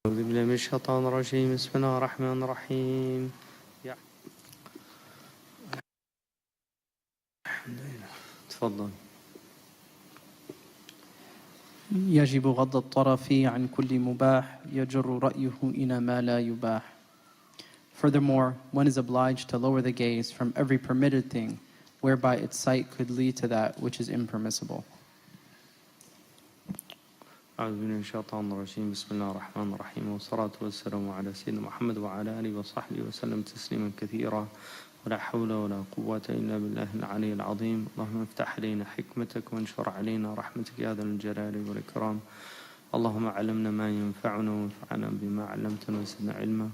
أعوذ بالله من الشيطان الرجيم بسم الله الرحمن الرحيم الحمد لله تفضل. يجب غض الطرف عن كل مباح يجر رأيه إلى ما لا يباح. Furthermore, one is obliged to lower the gaze from every permitted thing, whereby its sight could lead to that which is impermissible. أعوذ بالله من الشيطان الرجيم بسم الله الرحمن الرحيم والصلاة والسلام على سيدنا محمد وعلى آله وصحبه وسلم تسليما كثيرا ولا حول ولا قوة إلا بالله العلي العظيم. اللهم افتح علينا حكمتك وانشر علينا رحمتك يا ذا الجلال والإكرام. اللهم علمنا ما ينفعنا وانفعنا بما علمتنا وزدنا علما.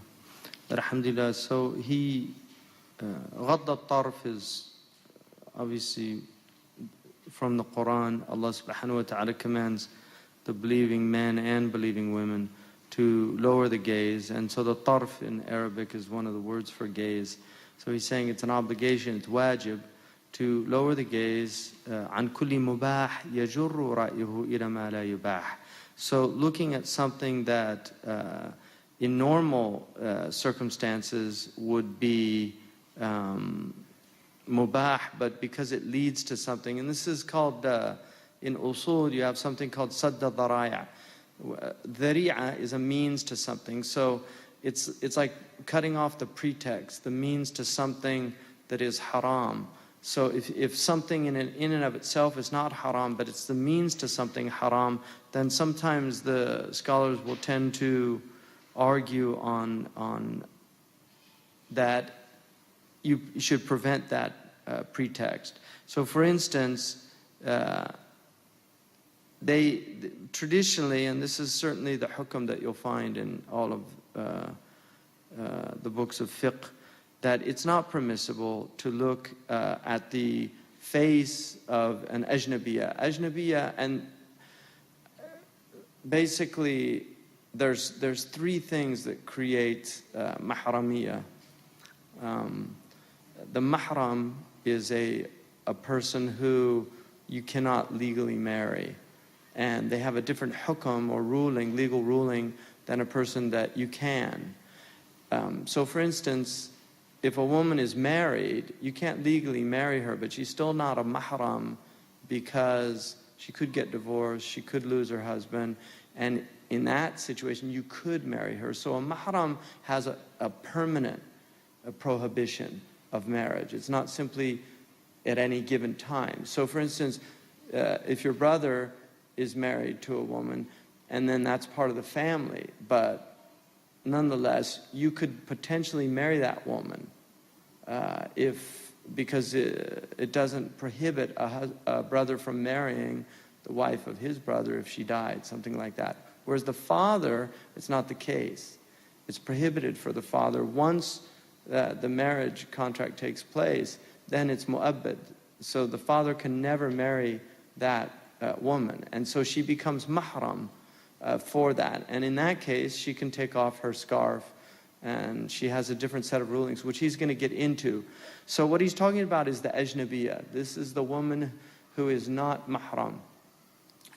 Alhamdulillah. So غض الطرف is obviously from the Quran. Allah subhanahu wa ta'ala commands the believing men and believing women to lower the gaze. And so the tarf in Arabic is one of the words for gaze. So he's saying it's an obligation, it's wajib, to lower the gaze. عن كل مباح يجر رأيه إلى ما لا يباح. So looking at something that in normal circumstances would be mubah, but because it leads to something, and this is called in usul, you have something called sadda dharaya. Dhari'a is a means to something. So it's like cutting off the pretext, the means to something that is haram. So if something in and of itself is not haram, but it's the means to something haram, then sometimes the scholars will tend to argue on that you should prevent that pretext. So for instance, they traditionally, and this is certainly the hukm that you'll find in all of the books of fiqh, that it's not permissible to look at the face of an ajnabiyya. Ajnabiyya, and basically there's three things that create mahramiyya. The mahram is a person who you cannot legally marry. And they have a different hukm or ruling, legal ruling, than a person that you can. So for instance, if a woman is married, you can't legally marry her, but she's still not a mahram because she could get divorced, she could lose her husband, and in that situation, you could marry her. So a mahram has a permanent prohibition of marriage. It's not simply at any given time. So for instance, if your brother is married to a woman, and then that's part of the family, but nonetheless, you could potentially marry that woman because it doesn't prohibit a brother from marrying the wife of his brother if she died, something like that. Whereas the father, it's not the case. It's prohibited for the father. Once the marriage contract takes place, then it's mu'abbad. So the father can never marry that woman, and so she becomes mahram for that. And in that case, she can take off her scarf, and she has a different set of rulings, which he's going to get into. So what he's talking about is the ajnabiyya. This is the woman who is not mahram.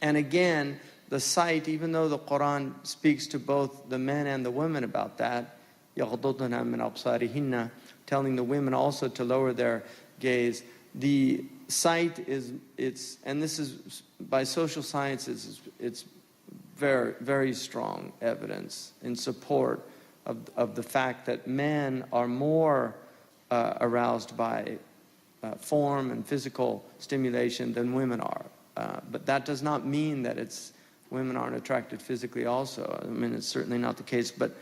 And again, the sight, even though the Quran speaks to both the men and the women about that, يَغْضُضْنَ مِنْ أَبْصَارِهِنَّ, telling the women also to lower their gaze, the sight it's and this is by social sciences, it's very, very strong evidence in support of the fact that men are more aroused by form and physical stimulation than women are. But that does not mean that women aren't attracted physically also. I mean, it's certainly not the case. But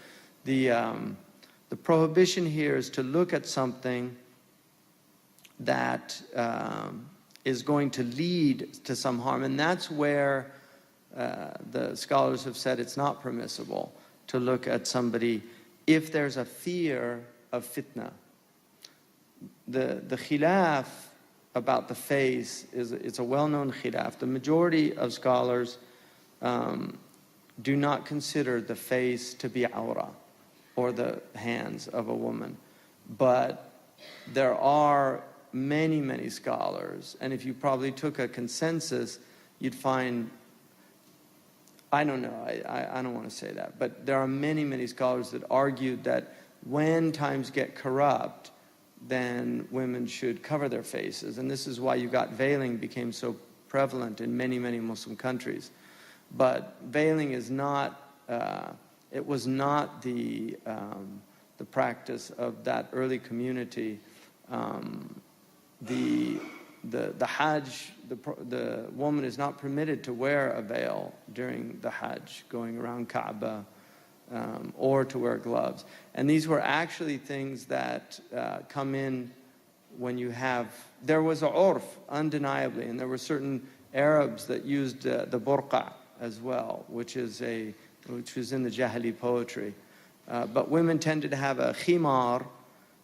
the prohibition here is to look at something that is going to lead to some harm. And that's where the scholars have said it's not permissible to look at somebody if there's a fear of fitna. The khilaf about the face it's a well-known khilaf. The majority of scholars do not consider the face to be awra or the hands of a woman. But there are many, many scholars, and if you probably took a consensus, you'd find I don't know. I don't want to say that. But there are many, many scholars that argued that when times get corrupt, then women should cover their faces. And this is why you got veiling became so prevalent in many, many Muslim countries. But veiling is not, it was not the practice of that early community. The Hajj, the woman is not permitted to wear a veil during the Hajj, going around Kaaba, or to wear gloves. And these were actually things that come in when you have, there was a urf, undeniably, and there were certain Arabs that used the burqa as well, which was in the Jahili poetry. But women tended to have a khimar,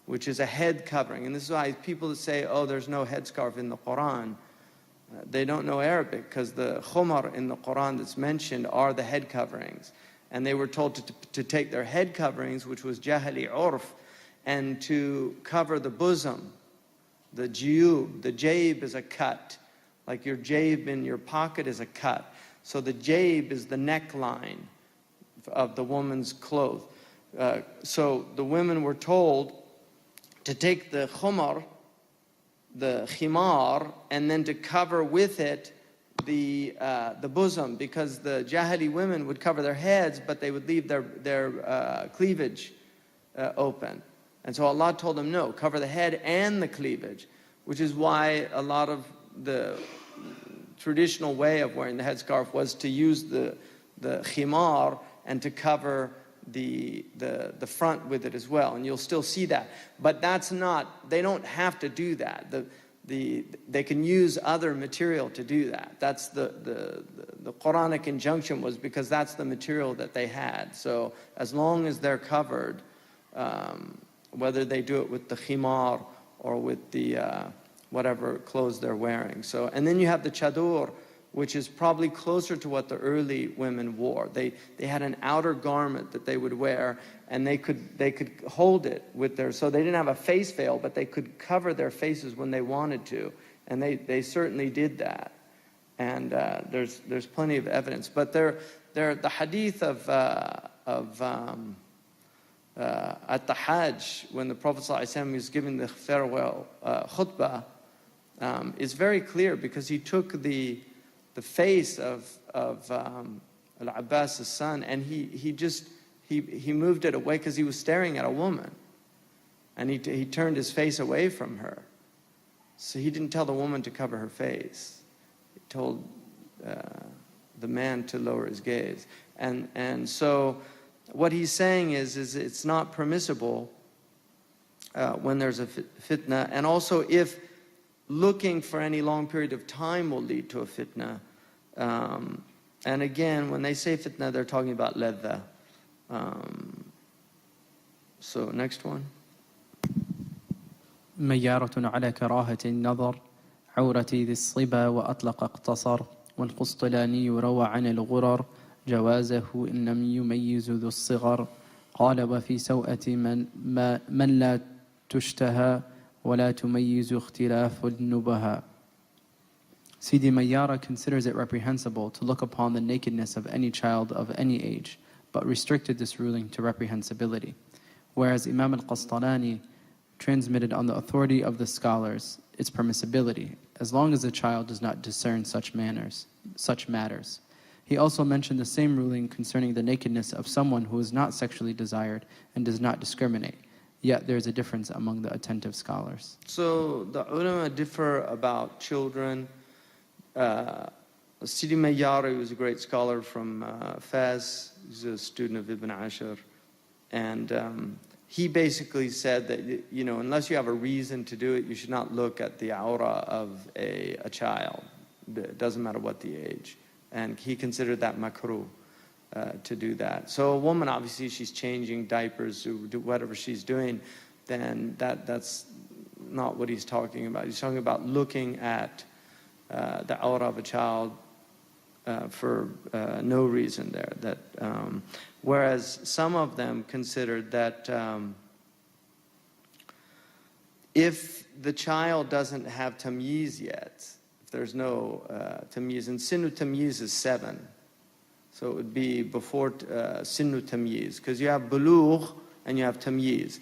which is a head covering. And this is why people that say, oh, there's no headscarf in the Quran, they don't know Arabic, because the khumar in the Quran that's mentioned are the head coverings. And they were told to take their head coverings, which was jahili urf, and to cover the bosom, the jiyub. The jayb is a cut, like your jayb in your pocket is a cut. So the jayb is the neckline of the woman's clothes. So the women were told to take the khumar, the khimar, and then to cover with it the bosom, because the Jahili women would cover their heads, but they would leave their cleavage open. And so Allah told them, no, cover the head and the cleavage, which is why a lot of the traditional way of wearing the headscarf was to use the khimar and to cover the front with it as well, and you'll still see that. But that's not, they don't have to do that. They can use other material to do that. That's the Quranic injunction was because that's the material that they had. So as long as they're covered, whether they do it with the khimar or with the whatever clothes they're wearing. So, and then you have the chadur, which is probably closer to what the early women wore. They had an outer garment that they would wear, and they could hold it with their, so they didn't have a face veil, but they could cover their faces when they wanted to, and they certainly did that. And there's plenty of evidence. But the hadith of at the Hajj, when the Prophet ﷺ was giving the farewell khutbah, is very clear, because he took the face of Al-Abbas' son, and he moved it away because he was staring at a woman, and he turned his face away from her. So he didn't tell the woman to cover her face. He told the man to lower his gaze. And so what he's saying is it's not permissible when there's a fitna, and also if looking for any long period of time will lead to a fitna. And again, when they say fitna, they're talking about ladha. So next one. ميارة على كراهة النظر عورتي ذي الصبا وأطلق اقتصر والقسطلاني روى عن الغرر جوازه إن لم يميز ذو الصغر قال وفي سوءة من لا تشتهى ولا تميز اختلاف النبهاء. Sidi Mayyara considers it reprehensible to look upon the nakedness of any child of any age, but restricted this ruling to reprehensibility. Whereas Imam al-Qastalani transmitted on the authority of the scholars its permissibility, as long as the child does not discern such matters. He also mentioned the same ruling concerning the nakedness of someone who is not sexually desired and does not discriminate. Yet there is a difference among the attentive scholars. So the ulama differ about children. Sidi Mayyari was a great scholar from Fez. He's a student of Ibn Ashur. And he basically said that, unless you have a reason to do it, you should not look at the aura of a child. It doesn't matter what the age. And he considered that makruh, to do that. So a woman, obviously, she's changing diapers, do whatever she's doing, then that's not what he's talking about. He's talking about looking at the aura of a child for no reason there. That whereas some of them considered that if the child doesn't have tamyiz yet, if there's no tamyiz, and sinu tamyiz is 7. So it would be before sinnu tamyiz, because you have bulugh and you have tamyiz.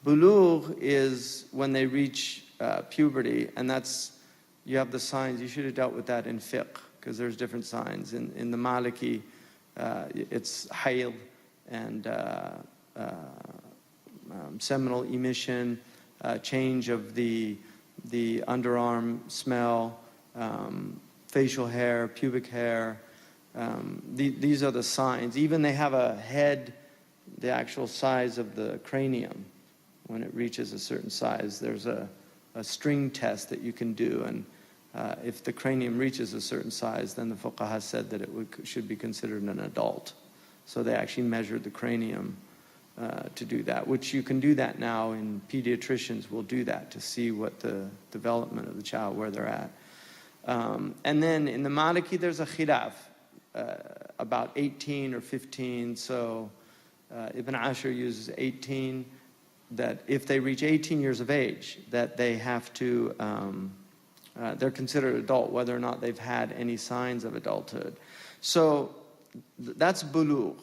Bulugh is when they reach puberty, and that's, you have the signs. You should have dealt with that in fiqh, because there's different signs. In the Maliki, it's hayd and seminal emission, change of the underarm smell, facial hair, pubic hair. These are the signs. Even they have a head, the actual size of the cranium. When it reaches a certain size, there's a string test that you can do, and if the cranium reaches a certain size, then the fuqaha said that it should be considered an adult. So they actually measured the cranium to do that, which you can do that now, and pediatricians will do that to see what the development of the child, where they're at. And then in the Maliki, there's a khilaf, about 18 or 15. So Ibn Ashur uses 18, that if they reach 18 years of age, that they have to, they're considered adult, whether or not they've had any signs of adulthood. So that's bulugh,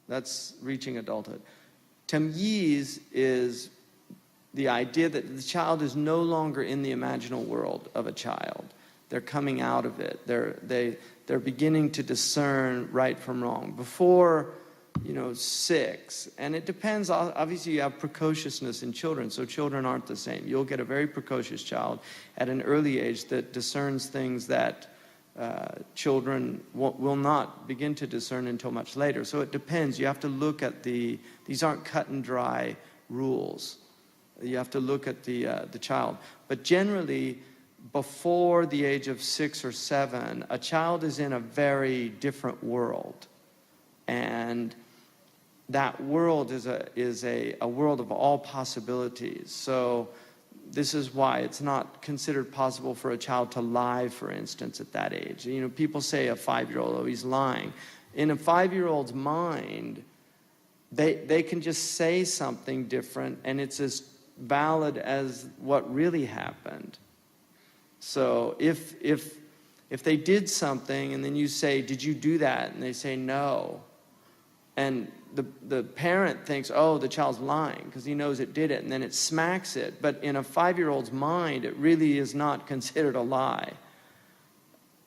that's reaching adulthood. Tamyiz is the idea that the child is no longer in the imaginal world of a child. They're coming out of it. They're beginning to discern right from wrong. Before, 6, and it depends. Obviously, you have precociousness in children, so children aren't the same. You'll get a very precocious child at an early age that discerns things that children will not begin to discern until much later. So it depends. You have to look at these aren't cut and dry rules. You have to look at the child. But generally, before the age of 6 or 7, a child is in a very different world. And that world is a world of all possibilities. So this is why it's not considered possible for a child to lie, for instance, at that age. People say a 5-year-old, oh, he's lying. In a 5-year-old's mind, they can just say something different, and it's as valid as what really happened. So if they did something, and then you say, did you do that? And they say no. And the parent thinks, oh, the child's lying because he knows it did it, and then it smacks it. But in a 5-year-old's mind, it really is not considered a lie.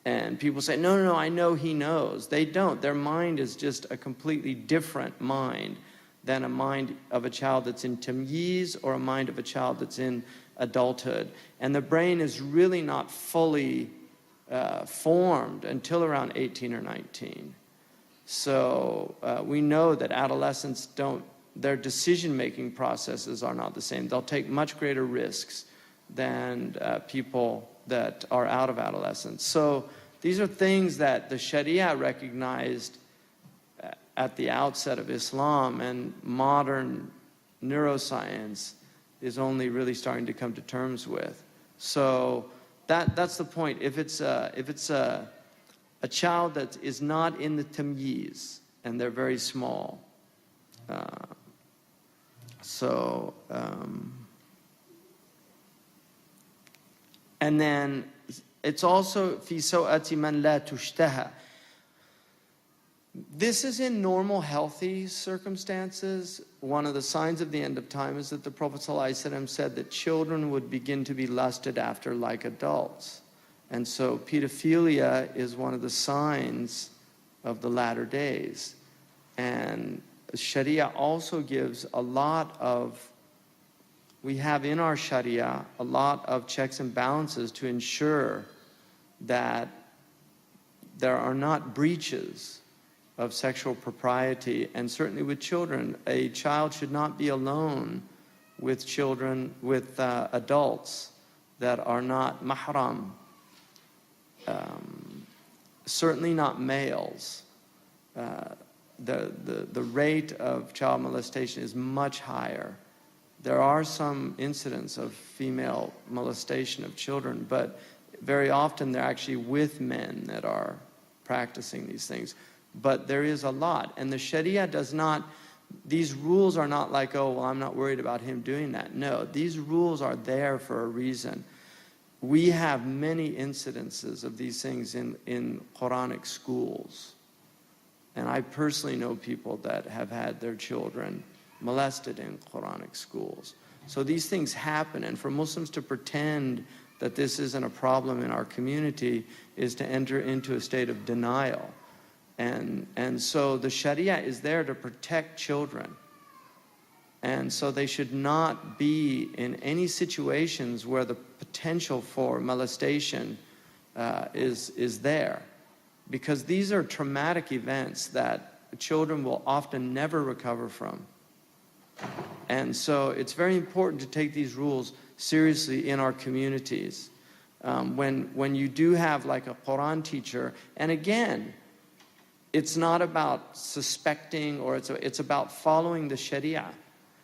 And people say, no, I know he knows. They don't. Their mind is just a completely different mind than a mind of a child that's in tamyiz or a mind of a child that's in adulthood. And the brain is really not fully formed until around 18 or 19. So we know that adolescents their decision-making processes are not the same. They'll take much greater risks than people that are out of adolescence. So these are things that the Sharia recognized at the outset of Islam, and modern neuroscience is only really starting to come to terms with. So that's the point. If it's a child that is not in the tamyiz and they're very small, and then it's also fi sawati man la tushtaha. This is in normal, healthy circumstances. One of the signs of the end of time is that the Prophet ﷺ said that children would begin to be lusted after like adults. And so pedophilia is one of the signs of the latter days. And Sharia also gives we have in our Sharia a lot of checks and balances to ensure that there are not breaches of sexual propriety, and certainly with children. A child should not be alone with adults that are not mahram. Certainly not males. The rate of child molestation is much higher. There are some incidents of female molestation of children, but very often they're actually with men that are practicing these things. But there is a lot. And the Sharia these rules are not like, oh, well, I'm not worried about him doing that. No, these rules are there for a reason. We have many incidences of these things in Quranic schools. And I personally know people that have had their children molested in Quranic schools. So these things happen, and for Muslims to pretend that this isn't a problem in our community is to enter into a state of denial. And so the Sharia is there to protect children. And so they should not be in any situations where the potential for molestation is there. Because these are traumatic events that children will often never recover from. And so it's very important to take these rules seriously in our communities. When you do have like a Quran teacher, and again, it's not about suspecting, or it's about following the Sharia.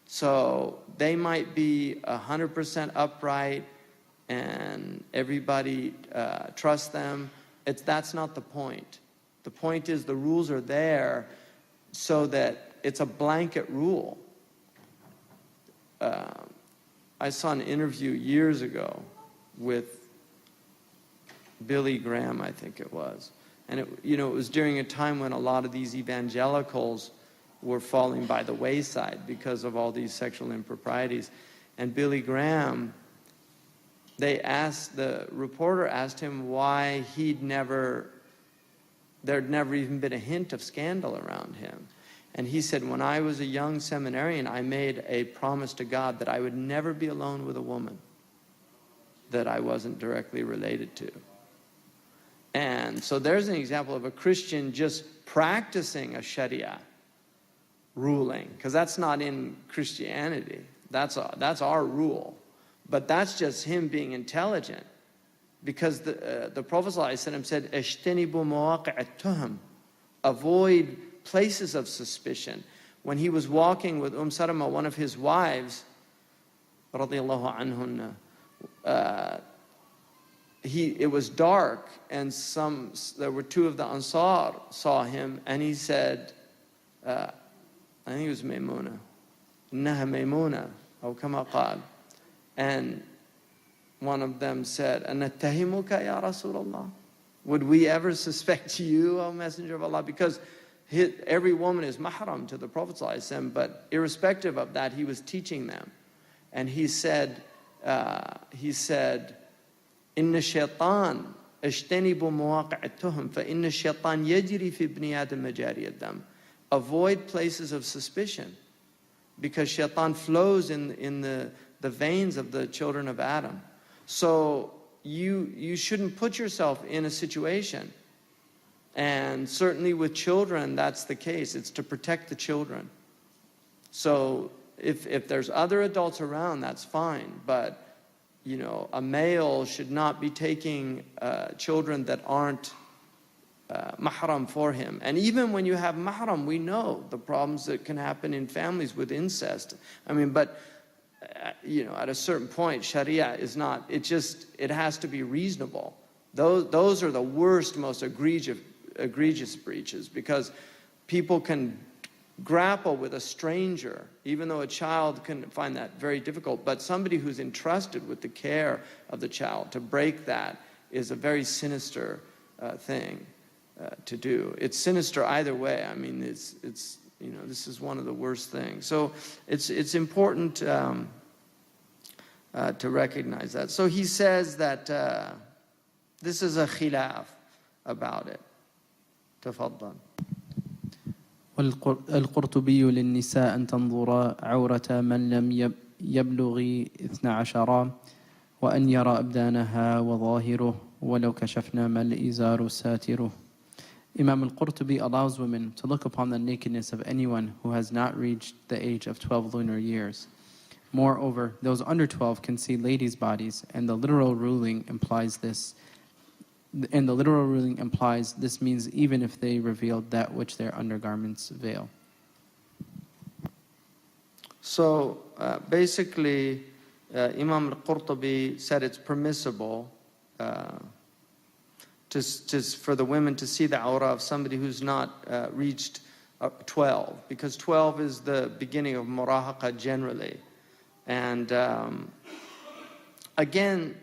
So they might be 100% upright and everybody trusts them. That's not the point. The point is the rules are there so that it's a blanket rule. I saw an interview years ago with Billy Graham, I think it was. And it was during a time when a lot of these evangelicals were falling by the wayside because of all these sexual improprieties. And Billy Graham, the reporter asked him why there'd never even been a hint of scandal around him. And he said, when I was a young seminarian, I made a promise to God that I would never be alone with a woman that I wasn't directly related to. And so there's an example of a Christian just practicing a Sharia ruling, because that's not in Christianity. That's our rule. But that's just him being intelligent. Because the Prophet ﷺ said, "Ijtanibu mawaqi'a at-tuham," avoid places of suspicion. When he was walking with Salama, one of his wives, radiyallahu anhunna, it was dark, and there were two of the Ansar saw him, and he said, I think it was Maymuna, "Innaha Maymuna," or kama qal. And one of them said, "Anattahimuka ya Rasulullah?" Would we ever suspect you, O Messenger of Allah? Because every woman is mahram to the Prophet ﷺ, but irrespective of that, he was teaching them. And he said, "Inna shaitan ijtanibu mawaqi'a at-tuham fa inna shaitan yajri fi ibni adam majari ad-dam." Avoid places of suspicion, because shaitan flows in the veins of the children of Adam. So you shouldn't put yourself in a situation. And certainly with children, that's the case. It's to protect the children. So if there's other adults around, that's fine. But, a male should not be taking children that aren't mahram for him. And even when you have mahram, we know the problems that can happen in families with incest. But at a certain point, Sharia is not, it has to be reasonable. Those are the worst, most egregious breaches, because people can grapple with a stranger, even though a child can find that very difficult. But somebody who's entrusted with the care of the child, to break that is a very sinister thing to do. It's sinister either way. It's this is one of the worst things. So it's important to recognize that. So he says that this is a khilaf about it. تفضل. والقرطبي للنساء أن تنظر عورة من لم يبلغ 12 وأن يرى أبدانها وظاهره ولو كشفنا ما الإزار ساتره. Imam al-Qurtubi allows women to look upon the nakedness of anyone who has not reached the age of 12 lunar years. Moreover, those under 12 can see ladies' bodies, and the literal ruling implies this. This means even if they revealed that which their undergarments veil. So basically, Imam al-Qurtubi said it's permissible for the women to see the awrah of somebody who's not reached 12, because 12 is the beginning of murahaqa generally. And again,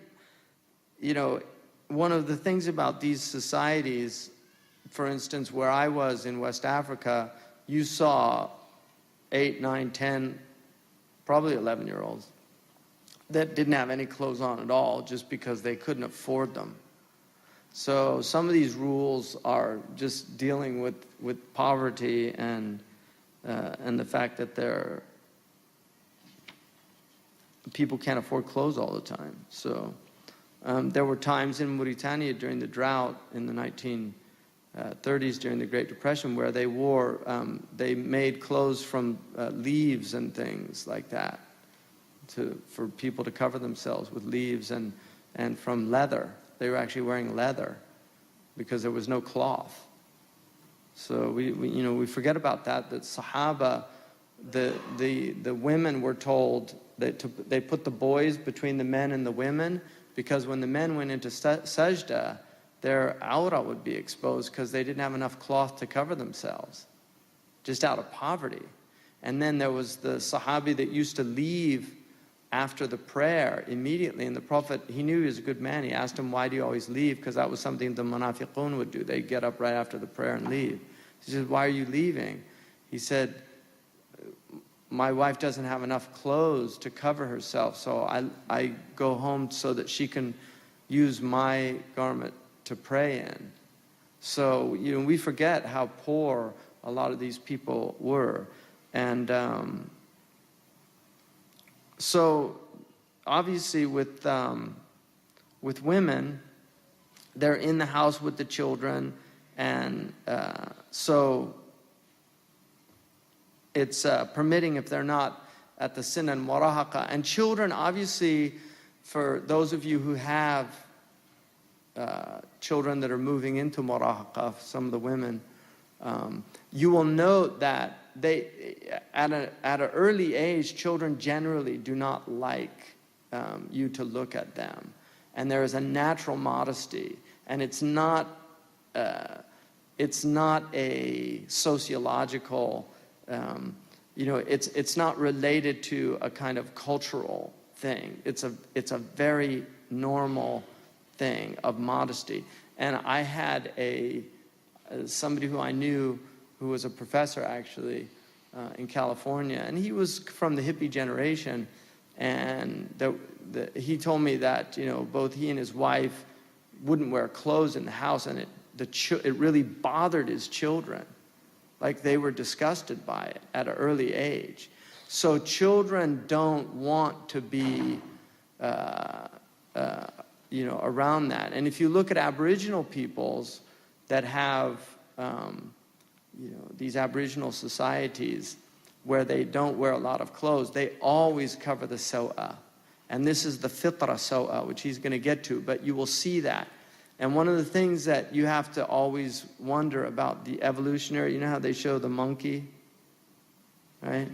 one of the things about these societies, for instance, where I was in West Africa, you saw 8, 9, 10, probably 11-year-olds that didn't have any clothes on at all just because they couldn't afford them. So some of these rules are just dealing with poverty and the fact that people can't afford clothes all the time. So there were times in Mauritania during the drought in the 1930s during the Great Depression where they made clothes from leaves and things like that for people to cover themselves with leaves and from leather. They were actually wearing leather because there was no cloth. So we forget about that Sahaba, the women were told that they put the boys between the men and the women because when the men went into sajda, their awra would be exposed because they didn't have enough cloth to cover themselves, just out of poverty. And then there was the Sahabi that used to leave after the prayer immediately, and the Prophet, he knew he was a good man. He asked him, why do you always leave? Because that was something the munafiqun would do. They'd get up right after the prayer and leave. He said, why are you leaving? He said, my wife doesn't have enough clothes to cover herself, so I go home so that she can use my garment to pray in. So, we forget how poor a lot of these people were. And so, obviously with women, they're in the house with the children, and so it's permitting if they're not at the sin and murahaqa. And children, obviously, for those of you who have children that are moving into murahaqa, some of the women, you will note that at an early age, children generally do not like you to look at them. And there is a natural modesty. And it's not a sociological, it's not related to a kind of cultural thing. It's a very normal thing of modesty. And I had somebody who I knew who was a professor actually in California, and he was from the hippie generation, and he told me that both he and his wife wouldn't wear clothes in the house, and it really bothered his children. Like they were disgusted by it at an early age. So children don't want to be around that. And if you look at Aboriginal peoples that have these Aboriginal societies where they don't wear a lot of clothes, they always cover the saw'a. And this is the fitra saw'a, which he's going to get to, but you will see that. And one of the things that you have to always wonder about the evolutionary, how they show the monkey, right?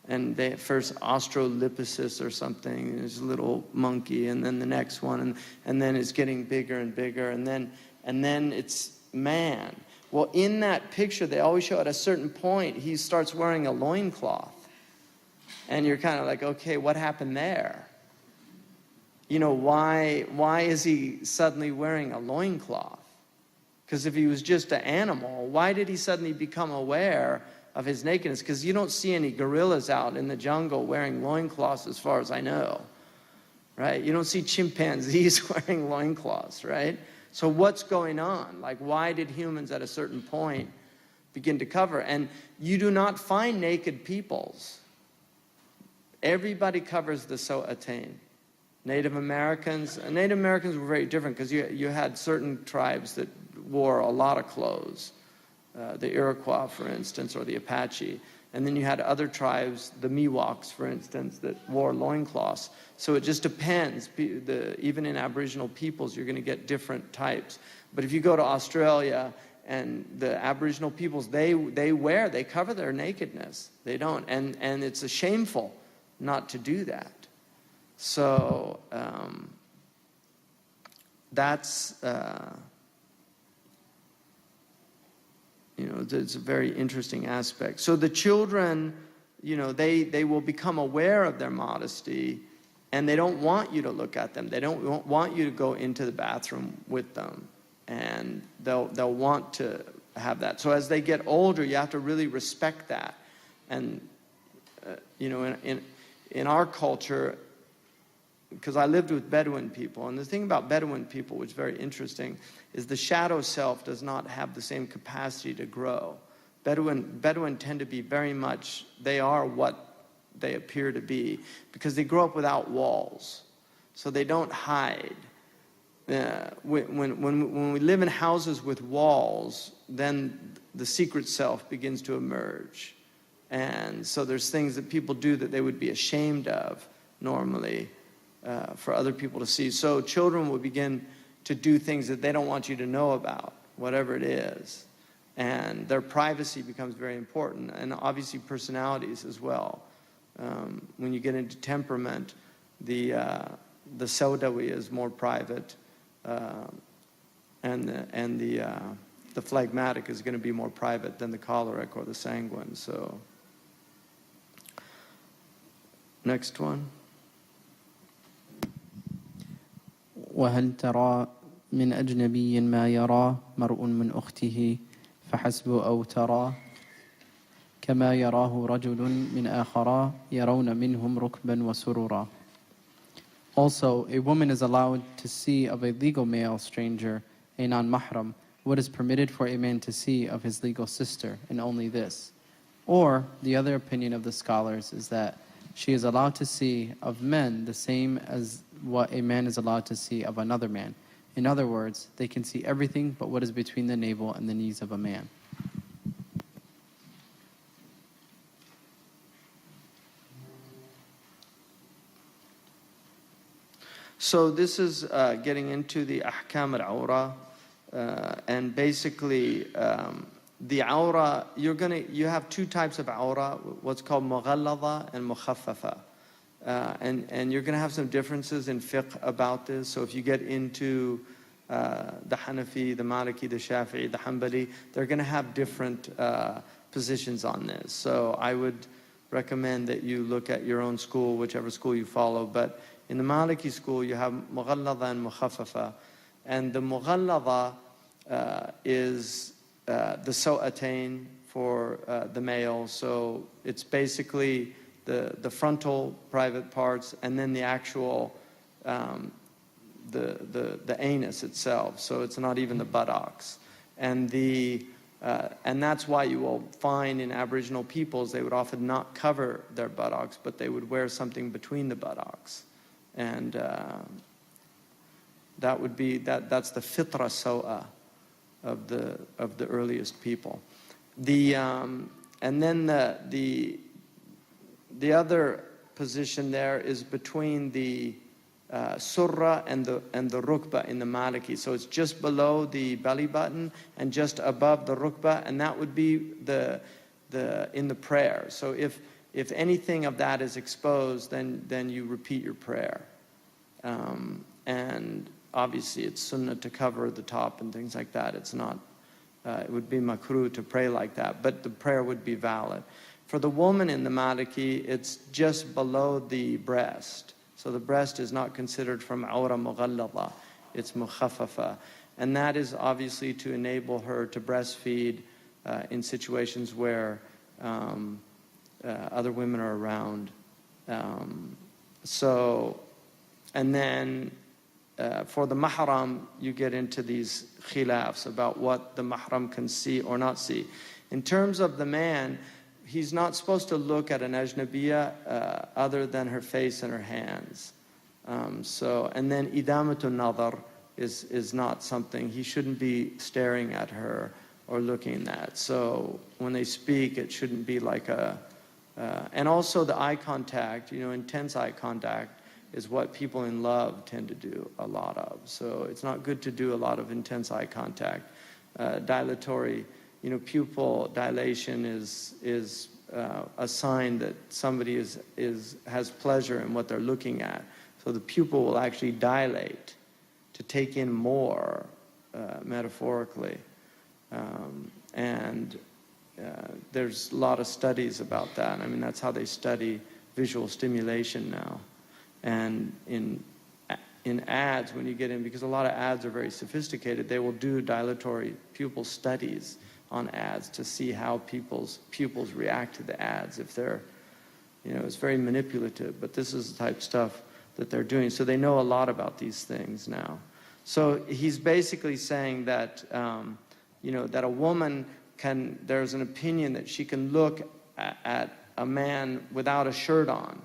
And they first Australopithecus or something, there's a little monkey, and then the next one, and then it's getting bigger and bigger, and then it's man. Well, in that picture, they always show at a certain point, he starts wearing a loincloth. And you're kind of like, okay, what happened there? Why is he suddenly wearing a loincloth? Because if he was just an animal, why did he suddenly become aware of his nakedness? Because you don't see any gorillas out in the jungle wearing loincloths as far as I know, right? You don't see chimpanzees wearing loincloths, right? So what's going on? Like, why did humans at a certain point begin to cover? And you do not find naked peoples. Everybody covers the So'atain. Native Americans were very different because you had certain tribes that wore a lot of clothes. The Iroquois, for instance, or the Apache. And then you had other tribes, the Miwoks, for instance, that wore loincloths. So it just depends. Even in Aboriginal peoples, you're going to get different types. But if you go to Australia and the Aboriginal peoples, they cover their nakedness. They don't. And it's shameful not to do that. So that's... it's a very interesting aspect. So the children, they will become aware of their modesty, and they don't want you to look at them. They don't want you to go into the bathroom with them, and they'll want to have that. So as they get older, you have to really respect that. And, in our culture, because I lived with Bedouin people, and the thing about Bedouin people, which is very interesting, is the shadow self does not have the same capacity to grow. Bedouin tend to be very much, they are what they appear to be, because they grow up without walls. So they don't hide. When we live in houses with walls, then the secret self begins to emerge. And so there's things that people do that they would be ashamed of normally for other people to see. So children will begin to do things that they don't want you to know about, whatever it is. And their privacy becomes very important, and obviously personalities as well. When you get into temperament, the Saudawi is more private, and the phlegmatic is going to be more private than the choleric or the sanguine. So, next one. وهل ترى من أجنبي ما يرى مرء من أخته فحسب أو ترى كما يراه رجل من آخرا يرون منهم ركبا وسرورا. Also, a woman is allowed to see of a legal male stranger, a non-mahram, what is permitted for a man to see of his legal sister, and only this. Or, the other opinion of the scholars is that she is allowed to see of men the same as what a man is allowed to see of another man. In other words, they can see everything but what is between the navel and the knees of a man. So this is getting into the ahkam al-awra, and basically the awra, you have two types of awra, what's called mughallada and mukhaffafa. And you're going to have some differences in fiqh about this. So if you get into the Hanafi, the Maliki, the Shafi'i, the Hanbali, they're going to have different positions on this. So I would recommend that you look at your own school, whichever school you follow. But in the Maliki school, you have mughallada and mukhaffafa. And the mughallada is the saw'atayn for the male. So it's basically the frontal private parts, and then the actual the anus itself. So it's not even the buttocks, and that's why you will find in Aboriginal peoples they would often not cover their buttocks, but they would wear something between the buttocks, and that would be that's the fitra sawa of the earliest people. And then the other position there is between the surra and the rukba in the Maliki. So it's just below the belly button and just above the rukba, and that would be in the prayer. So if anything of that is exposed, then you repeat your prayer. And obviously it's sunnah to cover the top and things like that. It's not, it would be makruh to pray like that, but the prayer would be valid. For the woman in the Maliki, it's just below the breast. So the breast is not considered from awra mughallada. It's mukhaffafa. And that is obviously to enable her to breastfeed in situations where other women are around. And then for the mahram, you get into these khilafs about what the mahram can see or not see. In terms of the man, he's not supposed to look at an ajnabiya other than her face and her hands. And then idamatun nadar is not something, he shouldn't be staring at her or looking at. So when they speak, it shouldn't be like and also the eye contact, intense eye contact is what people in love tend to do a lot of. So it's not good to do a lot of intense eye contact. Dilatory, pupil dilation is a sign that somebody has pleasure in what they're looking at. So the pupil will actually dilate to take in more, metaphorically. And there's a lot of studies about that. I mean, that's how they study visual stimulation now. And in ads, when you get in, because a lot of ads are very sophisticated, they will do dilatory pupil studies on ads to see how people's pupils react to the ads. If they're, it's very manipulative, but this is the type of stuff that they're doing. So they know a lot about these things now. So he's basically saying that, that a woman there's an opinion that she can look at a man without a shirt on,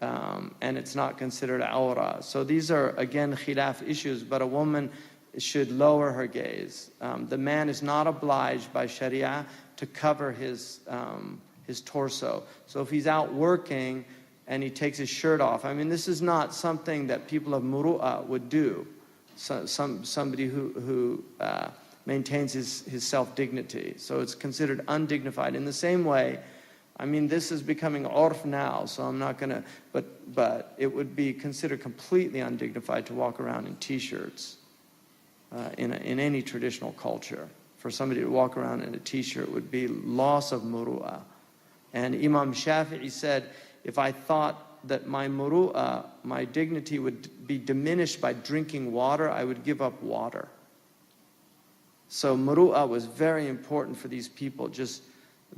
and it's not considered awra. So these are, again, khilaf issues, but a woman should lower her gaze. The man is not obliged by Sharia to cover his torso. So if he's out working and he takes his shirt off, this is not something that people of muru'ah would do. Somebody who maintains his self-dignity. So it's considered undignified. In the same way, this is becoming urf now, so I'm not going to, but it would be considered completely undignified to walk around in T-shirts in any traditional culture. For somebody to walk around in a T-shirt would be loss of muru'ah. And Imam Shafi'i said, if I thought that my muru'ah, my dignity, would be diminished by drinking water, I would give up water. So muru'ah was very important for these people, just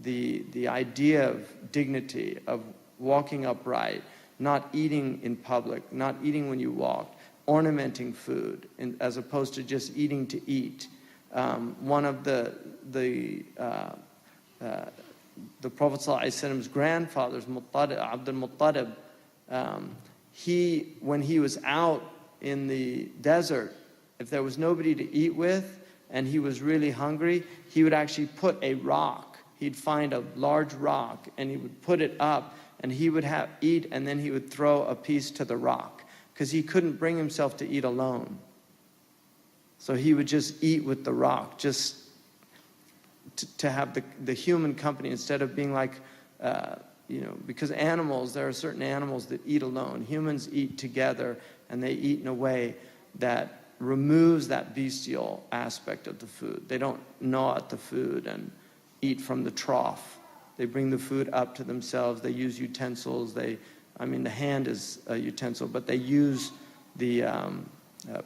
the idea of dignity, of walking upright, not eating in public, not eating when you walk, ornamenting food, as opposed to just eating to eat. One of the Prophet ﷺ's grandfathers, Abdul Muttalib, when he was out in the desert, if there was nobody to eat with and he was really hungry, he would actually put a rock. He'd find a large rock and he would put it up and he would eat, and then he would throw a piece to the rock because he couldn't bring himself to eat alone. So he would just eat with the rock, just to have the human company instead of being like, because there are certain animals that eat alone. Humans eat together, and they eat in a way that removes that bestial aspect of the food. They don't gnaw at the food and eat from the trough. They bring the food up to themselves. They use utensils. The hand is a utensil, but they use the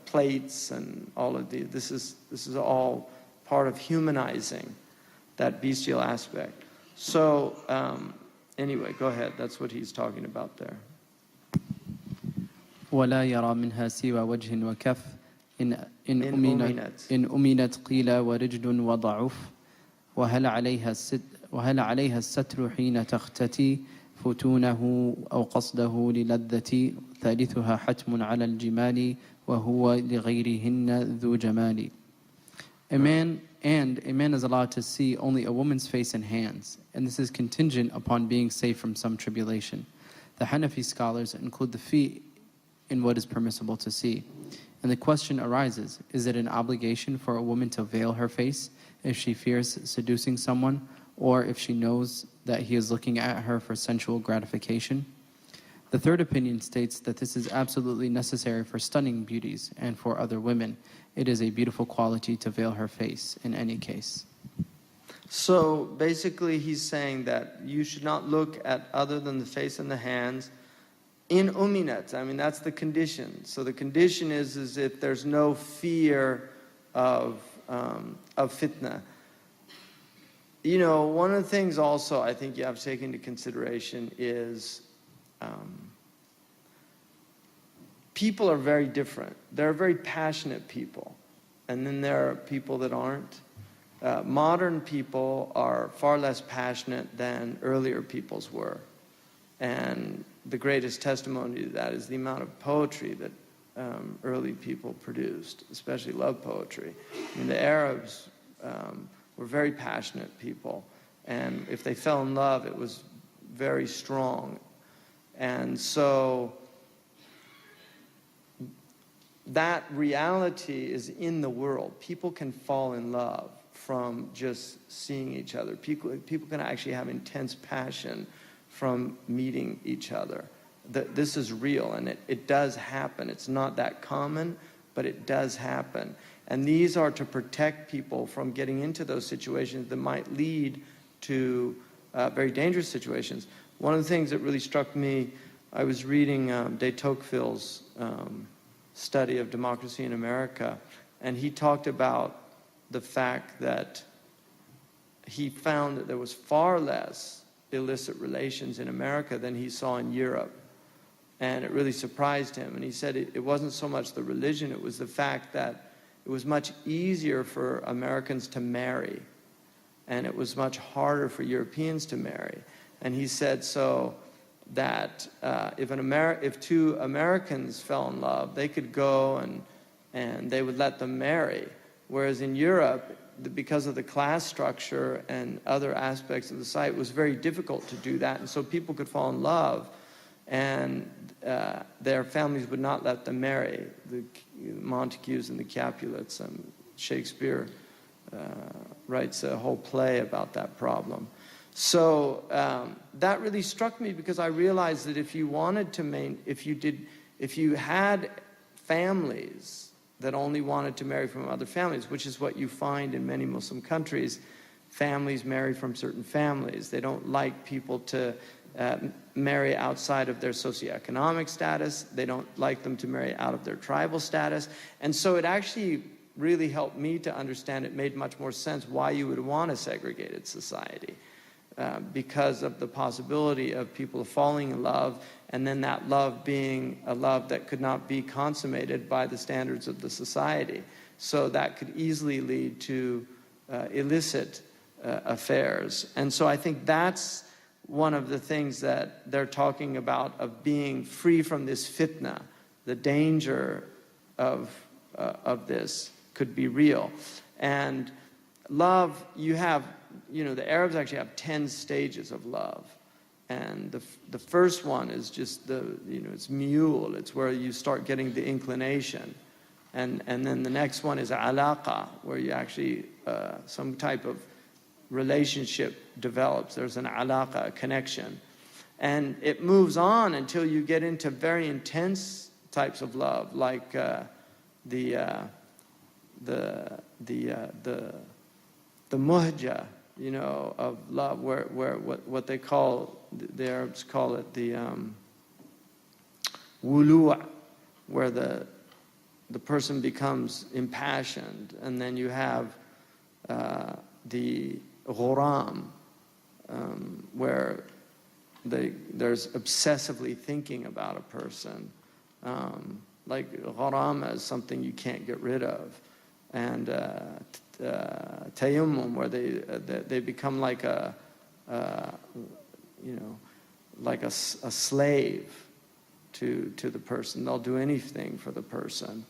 plates and all of this is all part of humanizing that bestial aspect. So anyway, go ahead. That's what he's talking about there. ولا يرى منها سوى وجه وكف إن أمنت قيل ورجل وضعف وهل عليها الستر حين تختتي فتونه أو قصده للذة ثالثها حتم على الجمال وهو لغيرهن ذو جمال. A man is allowed to see only a woman's face and hands, and this is contingent upon being safe from some tribulation. The Hanafi scholars include the feet in what is permissible to see. And the question arises, is it an obligation for a woman to veil her face if she fears seducing someone, or if she knows that he is looking at her for sensual gratification? The third opinion states that this is absolutely necessary for stunning beauties and for other women. It is a beautiful quality to veil her face in any case. So basically he's saying that you should not look at other than the face and the hands in uminat. That's the condition. So the condition is if there's no fear of fitna. One of the things also I think you have to take into consideration is people are very different. There are very passionate people, and then there are people that aren't. Modern people are far less passionate than earlier peoples were. And the greatest testimony to that is the amount of poetry that early people produced, especially love poetry. The Arabs were very passionate people, and if they fell in love, it was very strong. And so that reality is in the world. People can fall in love from just seeing each other. People can actually have intense passion from meeting each other. This is real, and it does happen. It's not that common, but it does happen. And these are to protect people from getting into those situations that might lead to very dangerous situations. One of the things that really struck me, I was reading de Tocqueville's study of democracy in America, and he talked about the fact that he found that there was far less illicit relations in America than he saw in Europe. And it really surprised him. And he said it wasn't so much the religion, it was the fact that it was much easier for Americans to marry. And it was much harder for Europeans to marry. And he said so that if two Americans fell in love, they could go and they would let them marry. Whereas in Europe, because of the class structure and other aspects of the society, it was very difficult to do that. And so people could fall in love, and their families would not let them marry. The Montagues and the Capulets, and Shakespeare writes a whole play about that problem. So that really struck me, because I realized that if you wanted to if you had families that only wanted to marry from other families, which is what you find in many Muslim countries, families marry from certain families. They don't like people to marry outside of their socioeconomic status. They don't like them to marry out of their tribal status. And so it actually really helped me to understand, it made much more sense why you would want a segregated society. Because of the possibility of people falling in love, and then that love being a love that could not be consummated by the standards of the society. So that could easily lead to illicit affairs. And so I think that's one of the things that they're talking about, of being free from this fitna. The danger of this could be real. And love, you have, the Arabs actually have 10 stages of love. And the first one is just it's mule. It's where you start getting the inclination. And then the next one is alaqa, where you actually, some type of relationship develops. There's an alaqa, a connection. And it moves on until you get into very intense types of love, like the muhja, of love, where what they call, the Arabs call it the wulu', where the person becomes impassioned. And then you have the ghuram, where there's obsessively thinking about a person, like ghuram as something you can't get rid of, and tayammum, where they become like a slave to the person. They'll do anything for the person.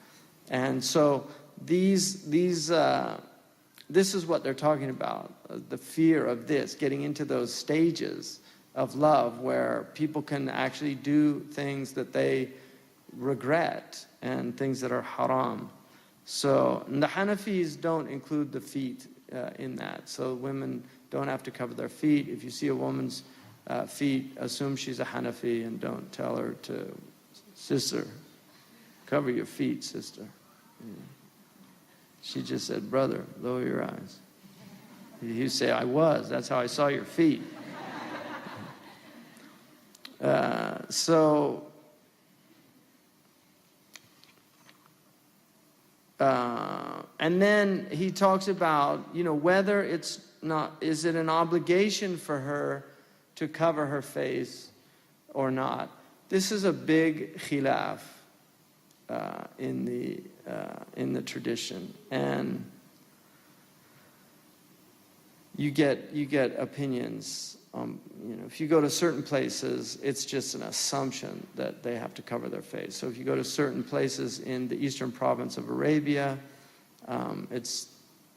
And so this is what they're talking about, the fear of this, getting into those stages of love where people can actually do things that they regret and things that are haram. So the Hanafis don't include the feet in that. So women don't have to cover their feet. If you see a woman's feet, assume she's a Hanafi and don't tell her to, sister, cover your feet, sister. She just said, brother, lower your eyes. You say, I was. That's how I saw your feet. And then he talks about, whether it's not, is it an obligation for her to cover her face or not? This is a big khilaf in the tradition, and you get opinions. If you go to certain places, it's just an assumption that they have to cover their face. So if you go to certain places in the eastern province of Arabia,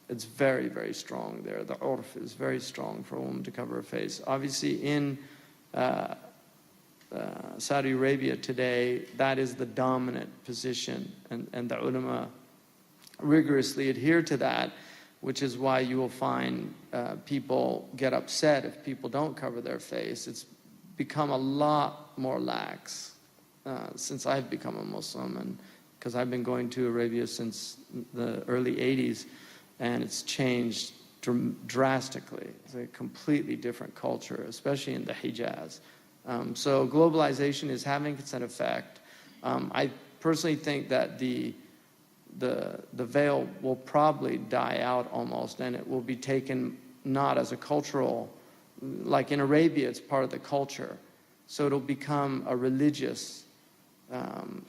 it's very, very strong there. The urf is very strong for a woman to cover her face. Obviously, in Saudi Arabia today, that is the dominant position, and the ulama rigorously adhere to that, which is why you will find people get upset if people don't cover their face. It's become a lot more lax since I've become a Muslim, and because I've been going to Arabia since the early 80s, and it's changed drastically. It's a completely different culture, especially in the Hijaz. So globalization is having its effect. I personally think that the veil will probably die out almost, and it will be taken not as a cultural, like in Arabia, it's part of the culture. So it'll become a religious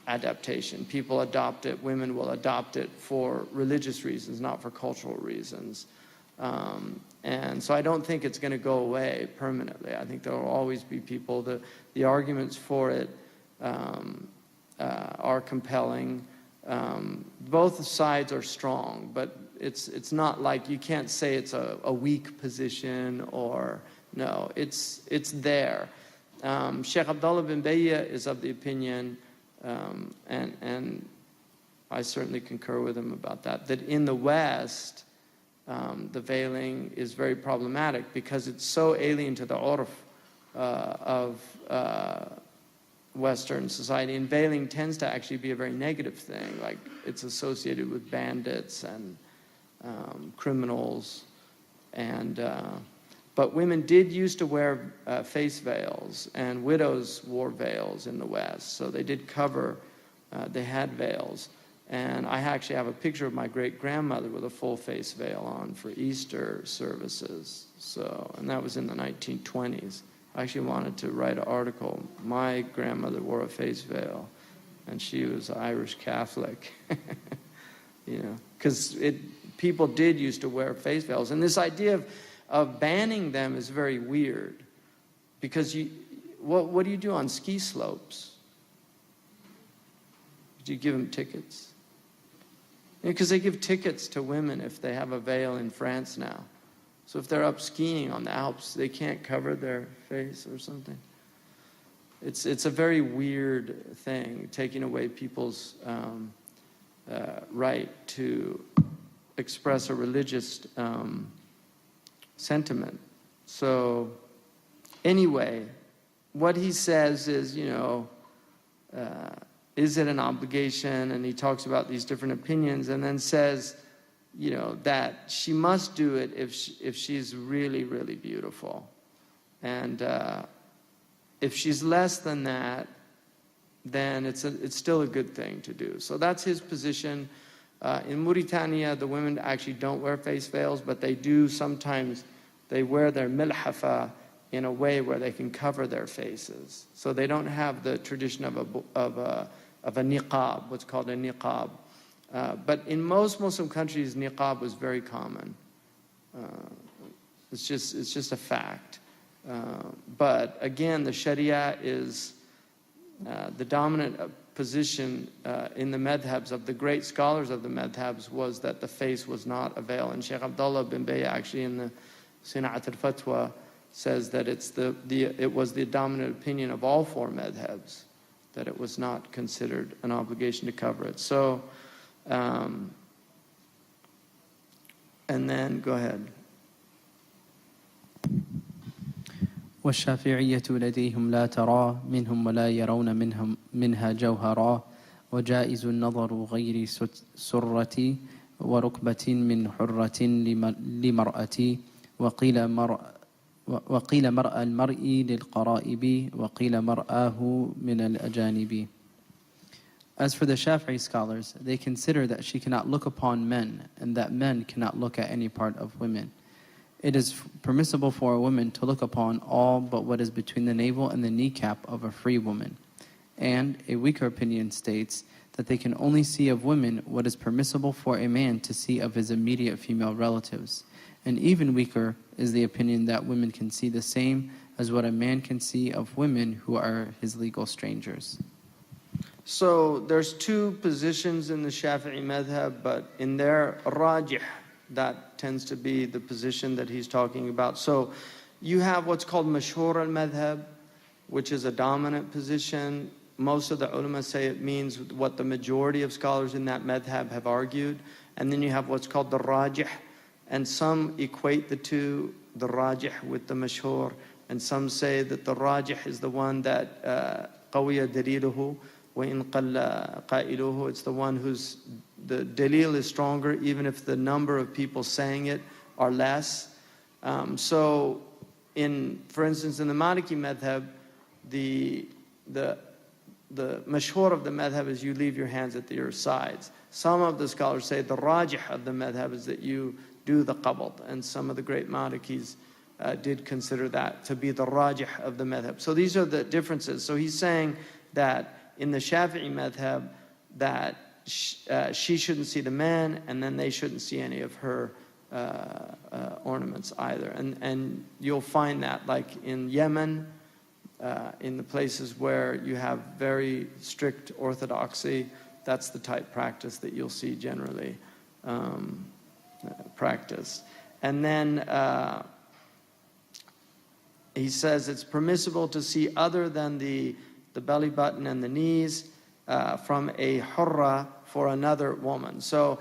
adaptation. People adopt it, women will adopt it for religious reasons, not for cultural reasons. And so I don't think it's going to go away permanently. I think there will always be people. The arguments for it are compelling. Both sides are strong, but it's not like you can't say it's a weak position or no, it's there. Shaykh Abdullah bin Bayya is of the opinion, and I certainly concur with him about that in the West, the veiling is very problematic because it's so alien to the urf of Western society. And veiling tends to actually be a very negative thing. Like it's associated with bandits and criminals. But women did used to wear face veils, and widows wore veils in the West. So they did cover, they had veils. And I actually have a picture of my great-grandmother with a full face veil on for Easter services. So, and that was in the 1920s. I actually wanted to write an article. My grandmother wore a face veil, and she was Irish Catholic. You know, because people did used to wear face veils. And this idea of banning them is very weird, because what do you do on ski slopes? Do you give them tickets? Because they give tickets to women if they have a veil in France now. So if they're up skiing on the Alps, they can't cover their face or something. It's a very weird thing, taking away people's right to express a religious sentiment. So anyway, what he says is, you know, is it an obligation? And he talks about these different opinions, and then says, you know, that she must do it if she's really, really beautiful. And if she's less than that, then it's still a good thing to do. So that's his position. In Mauritania, the women actually don't wear face veils, but they do sometimes. They wear their milhafa in a way where they can cover their faces. So they don't have the tradition of a niqab, what's called a niqab. But in most Muslim countries, niqab was very common. It's just a fact. But again, the Sharia is the dominant position in the madhabs of the great scholars of the madhabs was that the face was not a veil. And Shaykh Abdullah bin Bayya actually in the Sina'at al-Fatwa says that it was the dominant opinion of all four madhabs, that it was not considered an obligation to cover it. So, and then, go ahead. والشافعية لديهم لا ترى منهم ولا يرون منها جوهرا وجائز النظر غير سرة وركبة من حرة لمرأة وقيل مرأى المرء للقرائب وقيل مرآه من الأجانب. As for the Shafi'i scholars, they consider that she cannot look upon men and that men cannot look at any part of women. It is permissible for a woman to look upon all but what is between the navel and the kneecap of a free woman. And a weaker opinion states that they can only see of women what is permissible for a man to see of his immediate female relatives. And even weaker is the opinion that women can see the same as what a man can see of women who are his legal strangers. So there's two positions in the Shafi'i madhab, but in their rajih, that tends to be the position that he's talking about. So you have what's called mashhur al-madhab, which is a dominant position. Most of the ulama say it means what the majority of scholars in that madhab have argued. And then you have what's called the rajih, and some equate the two, the rajih with the mashhur, and some say that the rajih is the one that qawiya daliluhu wa in qalla qailuhu. It's the one whose the dalil is stronger, even if the number of people saying it are less. So, for instance, in the Maliki madhab, the mashhur of the madhab is you leave your hands at your sides. Some of the scholars say the rajih of the madhab is that you do the qabd. And some of the great Malikis did consider that to be the rajih of the madhab. So these are the differences. So he's saying that in the Shafi'i madhab, that she shouldn't see the men, and then they shouldn't see any of her ornaments either. And you'll find that like in Yemen, in the places where you have very strict orthodoxy, that's the type practice that you'll see generally practiced. And then he says it's permissible to see other than the belly button and the knees from a hurra for another woman. So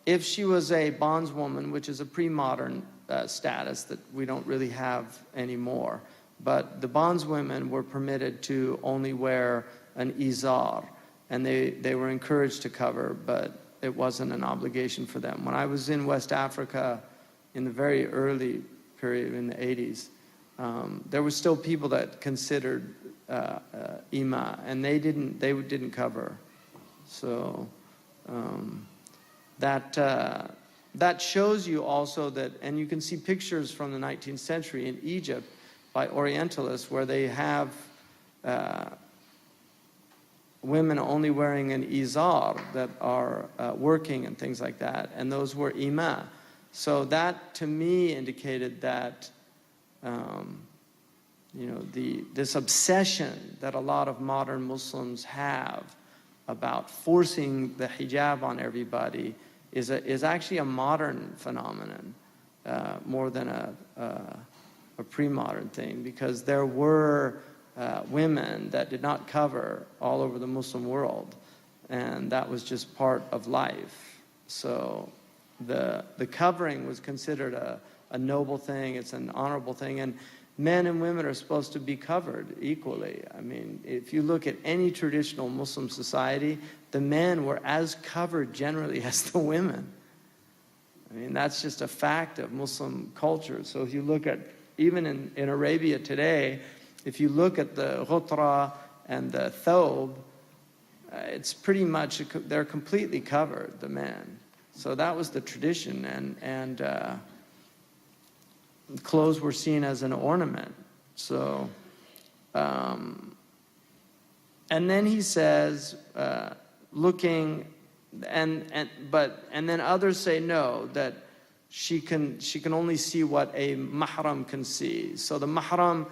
if she was a bondswoman, which is a pre-modern status that we don't really have anymore, but the bondswomen were permitted to only wear an izar, and they were encouraged to cover, but it wasn't an obligation for them. When I was in West Africa in the very early period, in the 80s, there were still people that considered ima, and they didn't cover. So that shows you also that, and you can see pictures from the 19th century in Egypt by Orientalists where they have women only wearing an izar that are working and things like that, and those were ima. So that to me indicated that this obsession that a lot of modern Muslims have about forcing the hijab on everybody is actually a modern phenomenon more than a pre-modern thing, because there were women that did not cover all over the Muslim world, and that was just part of life. So the covering was considered a noble thing, it's an honorable thing, and men and women are supposed to be covered equally. I mean, if you look at any traditional Muslim society, the men were as covered generally as the women. I mean, that's just a fact of Muslim culture. So if you look at, even in Arabia today, if you look at the ghutra and the thobe, it's pretty much, they're completely covered, the men. So that was the tradition, and clothes were seen as an ornament. So, and then he says, looking, and then others say no, that she can only see what a mahram can see. So the mahram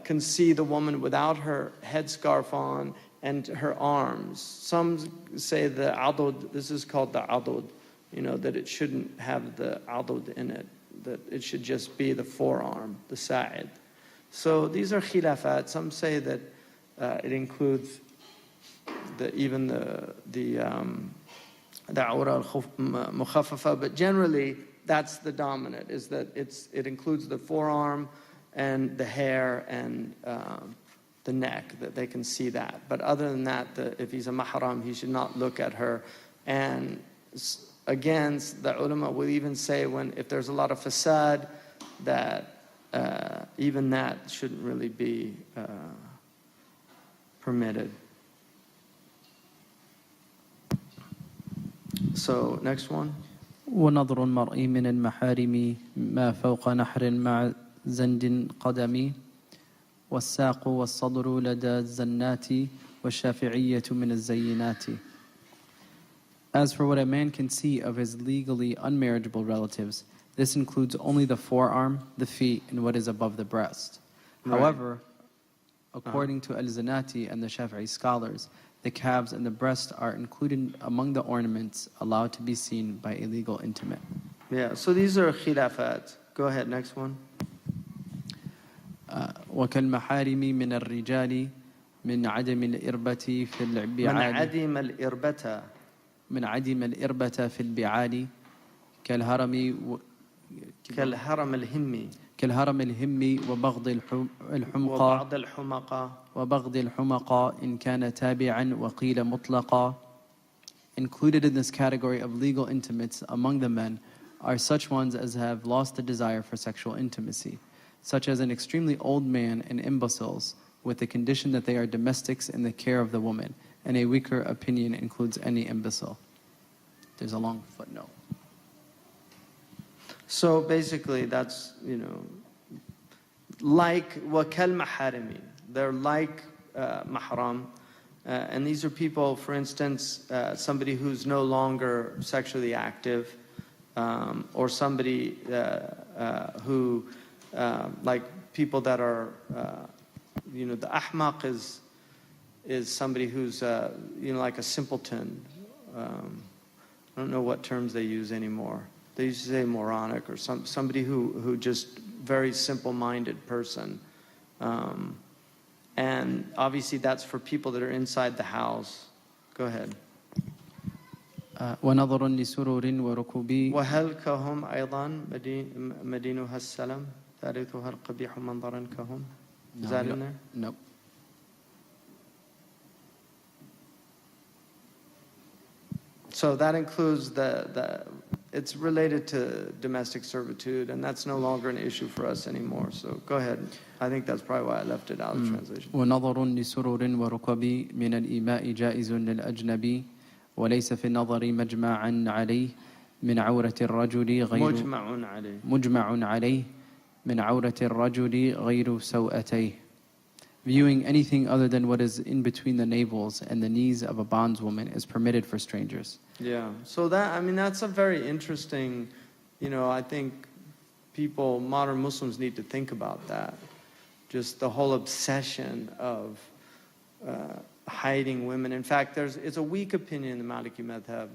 can see the woman without her headscarf on and her arms. Some say the adud, this is called the adud, that it shouldn't have the adud in it, that it should just be the forearm, the sa'id. So these are khilafat. Some say that it includes even the awra al-mukhaffafa, but generally that's the dominant, is that it includes the forearm and the hair and the neck, that they can see that. But other than that, if he's a mahram, he should not look at her. And again, the ulama will even say if there's a lot of fasad, that even that shouldn't really be permitted. So, next one. ونظر المرء من المحارم ما فوق نحر مع زند قدمي والساق والصدر لدى الزنات والشافعية من الزينات. As for what a man can see of his legally unmarriageable relatives, this includes only the forearm, the feet, and what is above the breast. Right. However, according to Al-Zanati and the Shafi'i scholars, the calves and the breast are included among the ornaments allowed to be seen by a legal intimate. Yeah, so these are khilafat. Go ahead, next one. وكالمحارم من الرجال من عدم الإربة في البعال من عدم الإربة في البعال كالهرم الهمي وبغض الحمقى إن كان تابعا وقيل مطلقا. Included in this category of legal intimates among the men are such ones as have lost the desire for sexual intimacy, such as an extremely old man and imbeciles, with the condition that they are domestics in the care of the woman, and a weaker opinion includes any imbecile. There's a long footnote. So basically that's, like وَكَالْمَحَارِمِ. They're like mahram. And these are people, for instance, somebody who's no longer sexually active, or somebody who, like people that are, the ahmaq is somebody who's, like a simpleton. I don't know what terms they use anymore. They used to say moronic, or somebody who just very simple-minded person. And obviously that's for people that are inside the house. Go ahead. ونظر لسرور وركوب وهل كهم أيضا مدينها السلام ثالثها القبيح منظرا كهم. Is that in there? No. So that includes it's related to domestic servitude, and that's no longer an issue for us anymore. So go ahead. I think that's probably why I left it out of translation. ونظر لسرور وركب من الإيماء جائز للأجنبي وليس في النظر مجمعا عليه من عورة الرجل غير مجمع عليه من عورة الرجل غير سوءتيه. Viewing anything other than what is in between the navels and the knees of a bondswoman is permitted for strangers. Yeah, so that's a very interesting, I think modern Muslims need to think about that. Just the whole obsession of hiding women. In fact, it's a weak opinion in the Maliki madhab.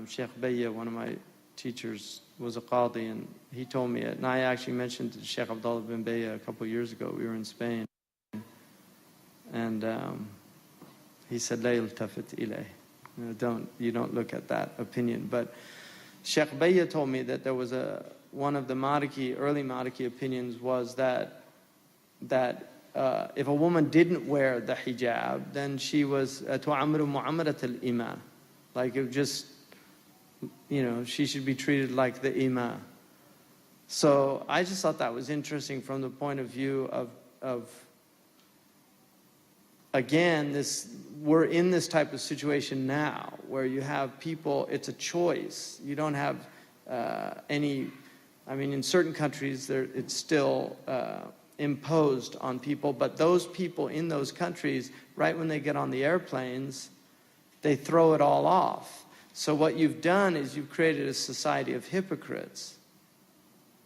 Shaykh Bayya, one of my teachers, was a qadi, and he told me it. And I actually mentioned to Shaykh Abdullah bin Bayya a couple of years ago. We were in Spain. And he said, "La yultafit ilayh." You don't look at that opinion. But Shaykh Bayya told me that there was one of the early Maliki opinions was that if a woman didn't wear the hijab, then she was tu'amru mu'amarat al-ima. Like it just, she should be treated like the ima. So I just thought that was interesting from the point of view of again, we're in this type of situation now where you have people, it's a choice. You don't have in certain countries it's still imposed on people, but those people in those countries, right when they get on the airplanes, they throw it all off. So what you've done is you've created a society of hypocrites,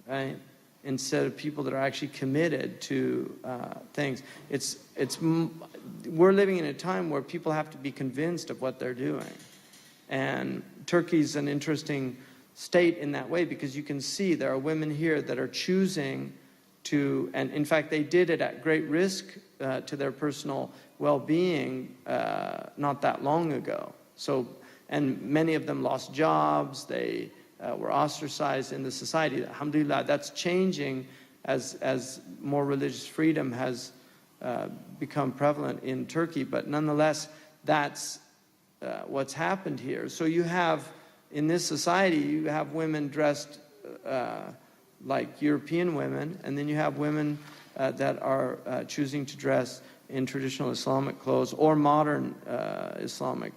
right? Instead of people that are actually committed to things. We're living in a time where people have to be convinced of what they're doing. And Turkey's an interesting state in that way, because you can see there are women here that are choosing to, and in fact they did it at great risk to their personal well-being not that long ago. So, and many of them lost jobs, they were ostracized in the society. Alhamdulillah, that's changing as more religious freedom has become prevalent in Turkey. But nonetheless, that's what's happened here. So you have, in this society, you have women dressed like European women, and then you have women that are choosing to dress in traditional Islamic clothes or modern Islamic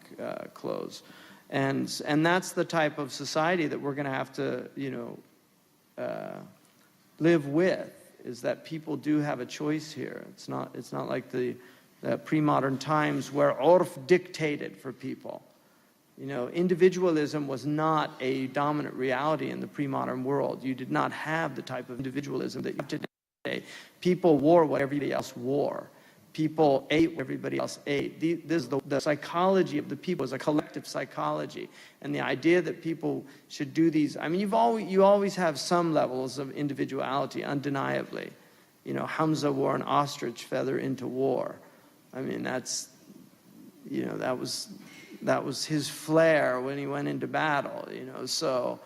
clothes. And that's the type of society that we're going to have to, live with, is that people do have a choice here. It's not like the pre-modern times where urf dictated for people. Individualism was not a dominant reality in the pre-modern world. You did not have the type of individualism that you have today. People wore what everybody else wore. People ate what everybody else ate. This is the psychology of the people, is a collective psychology. And the idea that people should do these, you always have some levels of individuality, undeniably. Hamza wore an ostrich feather into war. That's, that was his flair when he went into battle, So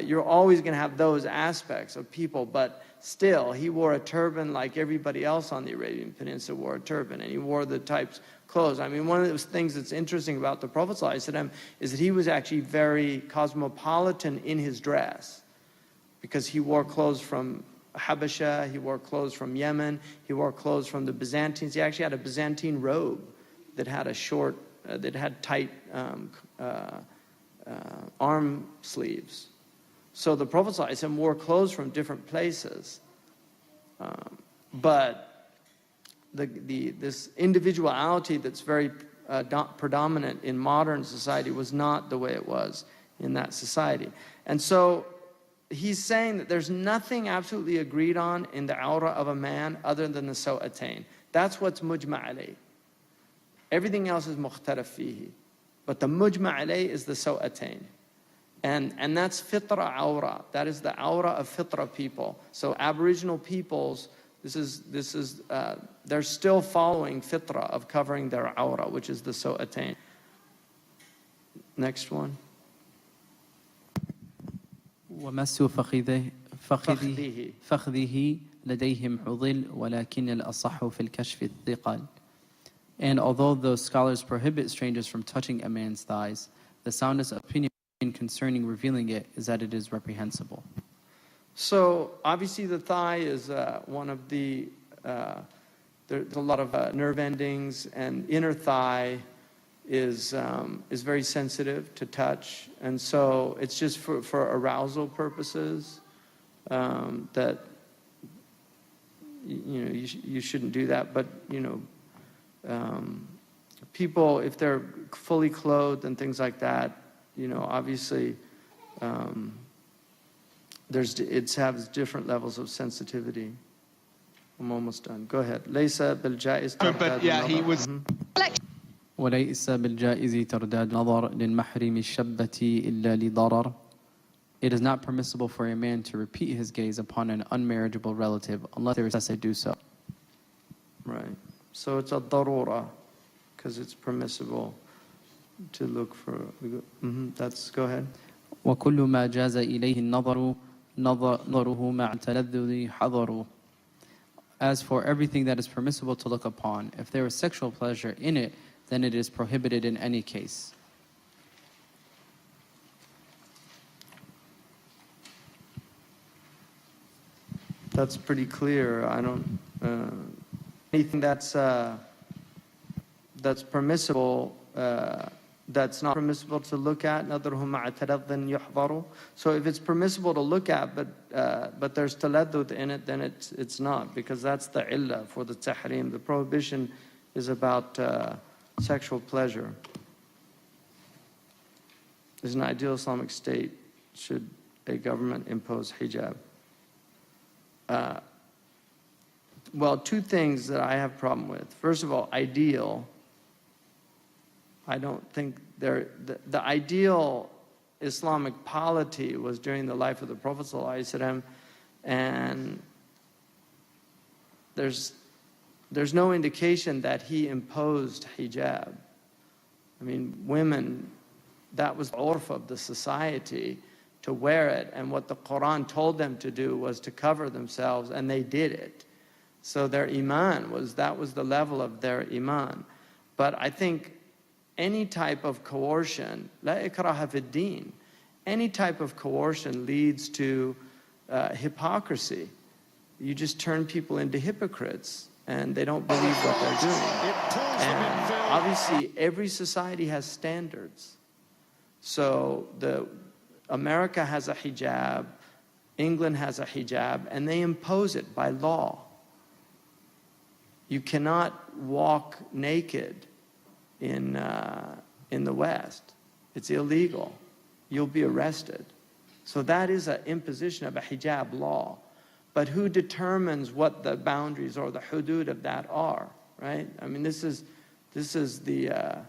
you're always going to have those aspects of people, but still, he wore a turban like everybody else on the Arabian Peninsula wore a turban, and he wore the types of clothes. One of those things that's interesting about the Prophet ﷺ is that he was actually very cosmopolitan in his dress, because he wore clothes from Habasha, he wore clothes from Yemen, he wore clothes from the Byzantines. He actually had a Byzantine robe that had that had tight arm sleeves. So the Prophet ﷺ wore clothes from different places. But this individuality that's very predominant in modern society was not the way it was in that society. And so he's saying that there's nothing absolutely agreed on in the aura of a man other than the saw'atayn. That's what's mujma' alayh. Everything else is mukhtalaf fihi. But the mujma' alayh is the saw'atayn. And that's fitra aura. That is the aura of fitra people. So Aboriginal peoples, they're still following fitra of covering their aura, which is the saw'atayn. Next one. ومس فخذه لديهم حظل ولكن الأصح في الكشف الثقل. And although those scholars prohibit strangers from touching a man's thighs, the soundest opinion concerning revealing it is that it is reprehensible. So obviously the thigh is one of the, there's a lot of nerve endings, and inner thigh is very sensitive to touch, and so it's just for arousal purposes that you shouldn't do that. But people, if they're fully clothed and things like that, obviously it has different levels of sensitivity. I'm almost done. Go ahead. Laysa bil jaiz. But yeah, he was. وليس بالجائز ترداد نظر للمحرم الشبة إلا لضرر. It is not permissible for a man to repeat his gaze upon an unmarriageable relative unless there is necessity to do so. Right. So it's a darura, because it's permissible to look for. Go ahead. وكل ما جاز إليه النظر نظره مع التلذذ حظر. As for everything that is permissible to look upon, if there is sexual pleasure in it, then it is prohibited in any case. That's pretty clear. I don't anything that's permissible. That's not permissible to look at. So if it's permissible to look at, but there's taladdud in it, then it's not, because that's the illah for the tahrim. The prohibition is about sexual pleasure. As an ideal Islamic state, should a government impose hijab? Well, two things that I have problem with. First of all, ideal. I don't think the ideal Islamic polity was during the life of the Prophet ﷺ, and there's no indication that he imposed hijab. I mean, women, that was the urf of the society to wear it, and what the Quran told them to do was to cover themselves, and they did it. So their iman that was the level of their iman. But I think any type of coercion, la ikraha fid din, any type of coercion leads to hypocrisy. You just turn people into hypocrites, and they don't believe what they're doing. And obviously, every society has standards. So America has a hijab, England has a hijab, and they impose it by law. You cannot walk naked in the West. It's illegal. You'll be arrested. So that is an imposition of a hijab law. But who determines what the boundaries or the hudud of that are, right? I mean, this is the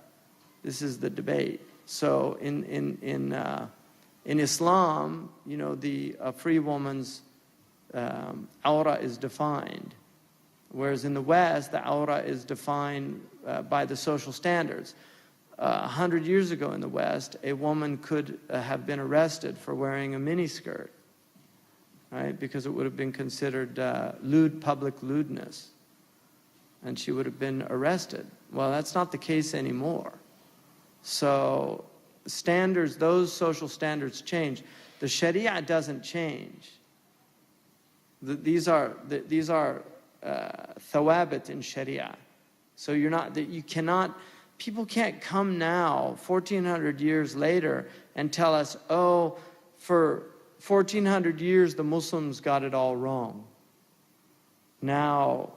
debate. So in Islam, the free woman's aura is defined, whereas in the West, the aura is defined by the social standards. 100 years ago in the West, a woman could have been arrested for wearing a miniskirt, right? Because it would have been considered public lewdness, and she would have been arrested. Well, that's not the case anymore. So standards, those social standards change. The Sharia doesn't change. These are thawabit in Sharia. So people can't come now, 1400 years later, and tell us, for 1400 years, the Muslims got it all wrong. Now,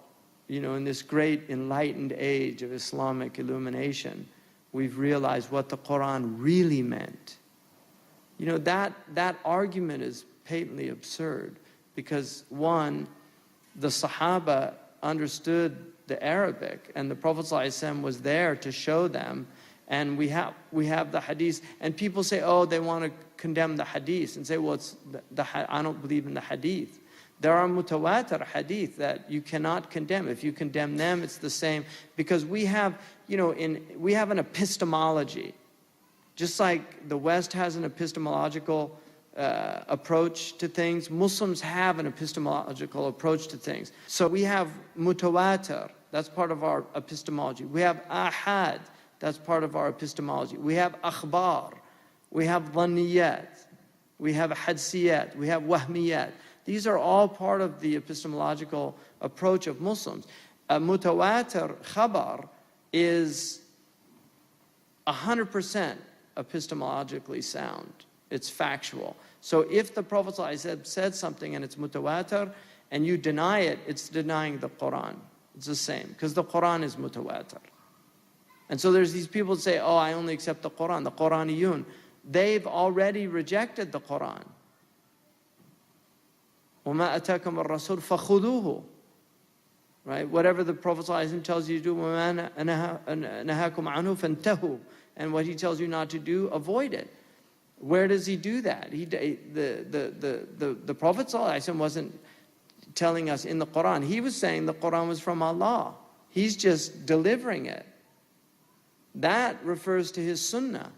in this great enlightened age of Islamic illumination, we've realized what the Quran really meant. That argument is patently absurd because, one, the Sahaba understood the Arabic, and the Prophet ﷺ was there to show them. And we have the hadith, and people say, oh, they want to condemn the hadith and say, well, I don't believe in the hadith. There are mutawatir hadith that you cannot condemn. If you condemn them, it's the same, because we have an epistemology. Just like the West has an epistemological approach to things, Muslims have an epistemological approach to things. So we have mutawatir, that's part of our epistemology. We have ahad, that's part of our epistemology. We have akhbar, we have dhanniyat, we have hadsiyat, we have wahmiyat. These are all part of the epistemological approach of Muslims. A mutawatir khabar is 100% epistemologically sound. It's factual. So if the Prophet ﷺ said something and it's mutawatir and you deny it, it's denying the Quran. It's the same, because the Quran is mutawatir. And so there's these people that say, oh, I only accept the Quran, the Quraniyun. They've already rejected the Quran. وَمَا أَتَاكُمُ الرَّسُولُ فَخُذُوهُ. Right? Whatever the Prophet ﷺ tells you to do, وَمَا نَهَاكُمْ عَنْهُ فَانْتَهُوا. And what he tells you not to do, avoid it. Where does he do that? The Prophet ﷺ wasn't telling us in the Quran. He was saying the Quran was from Allah. He's just delivering it. That refers to his sunnah.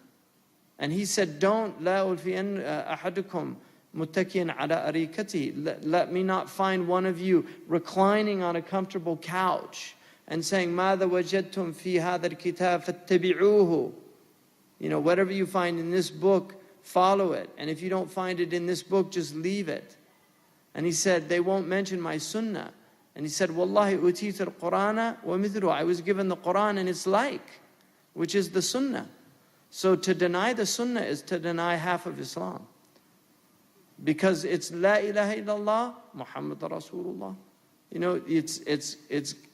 And he said, don't, لَا أُلْفِيَنَّ أَحَدُكُمْ مُتَّكِيًا عَلَىٰ أَرِيكَتِهِ. Let me not find one of you reclining on a comfortable couch and saying, مَاذَا وَجَدْتُمْ فِي هَذَا الْكِتَابِ فَاتَّبِعُوهُ. Whatever you find in this book, follow it. And if you don't find it in this book, just leave it. And he said, they won't mention my sunnah. And he said, Wallahi utitu al-Qur'ana wa mithluhu. I was given the Quran and its like, which is the sunnah. So to deny the sunnah is to deny half of Islam. Because it's La ilaha illallah, Muhammad Rasulullah.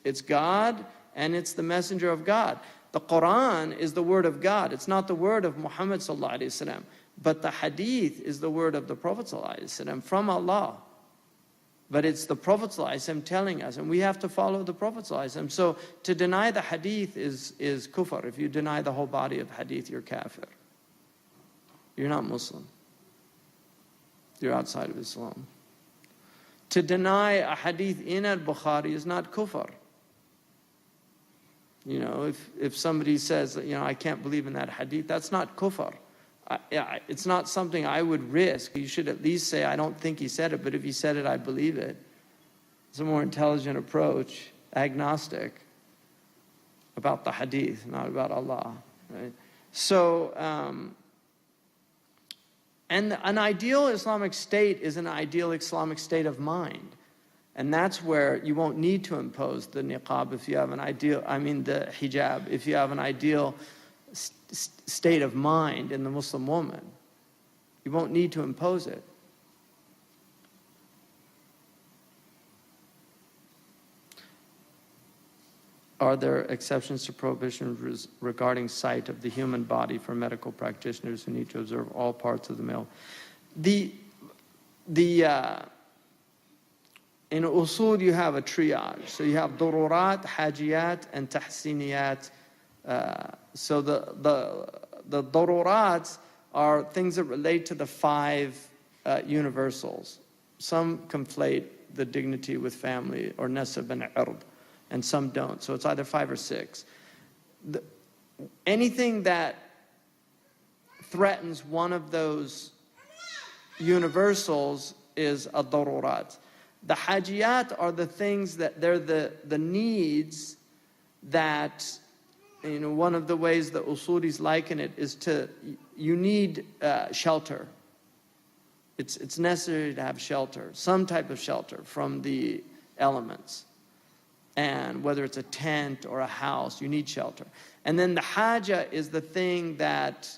It's God and it's the messenger of God. The Quran is the word of God. It's not the word of Muhammad sallallahu alaihi wasallam. But the hadith is the word of the Prophet sallallahu alaihi wasallam from Allah. But it's the Prophet sallallahu alaihi wasallam telling us, and we have to follow the Prophet sallallahu alaihi wasallam. So to deny the hadith is kufr. If you deny the whole body of hadith, you're kafir. You're not Muslim. You're outside of Islam. To deny a hadith in al-Bukhari is not kufr. If somebody says, I can't believe in that hadith, that's not kufr. It's not something I would risk. You should at least say, I don't think he said it, but if he said it, I believe it. It's a more intelligent approach, agnostic, about the hadith, not about Allah. Right? So, and an ideal Islamic state is an ideal Islamic state of mind. And that's where you won't need to impose the niqab if you have the hijab, if you have an ideal state of mind in the Muslim woman. You won't need to impose it. Are there exceptions to prohibitions regarding sight of the human body for medical practitioners who need to observe all parts of the male? In usul, you have a triage. So you have dururat, hajiyat, and tahsiniyat. So the dururat are things that relate to the 5 universals. Some conflate the dignity with family or nasab and ird, and some don't. So it's either 5 or 6. Anything that threatens one of those universals is a dururat. The hajiyat are the things that they're the needs that, one of the ways the usulis liken it is you need shelter. It's necessary to have shelter, some type of shelter from the elements. And whether it's a tent or a house, you need shelter. And then the haja is the thing that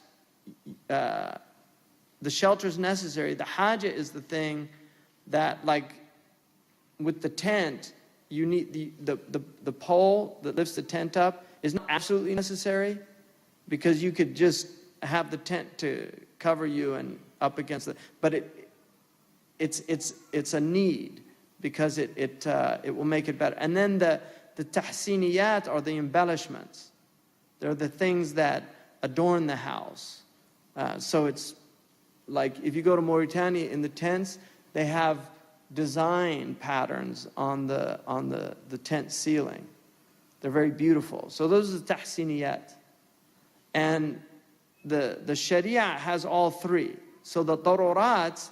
the shelter is necessary. The haja is the thing that, like with the tent, you need the pole that lifts the tent up is not absolutely necessary, because you could just have the tent to cover you and up against it. But it's a need, because it will make it better. And then the tahsiniyat are the embellishments. They're the things that adorn the house. So it's like if you go to Mauritania, in the tents, they have design patterns on the tent ceiling. They're very beautiful. So those are the tahsiniyat. And the sharia has all three. So the darurat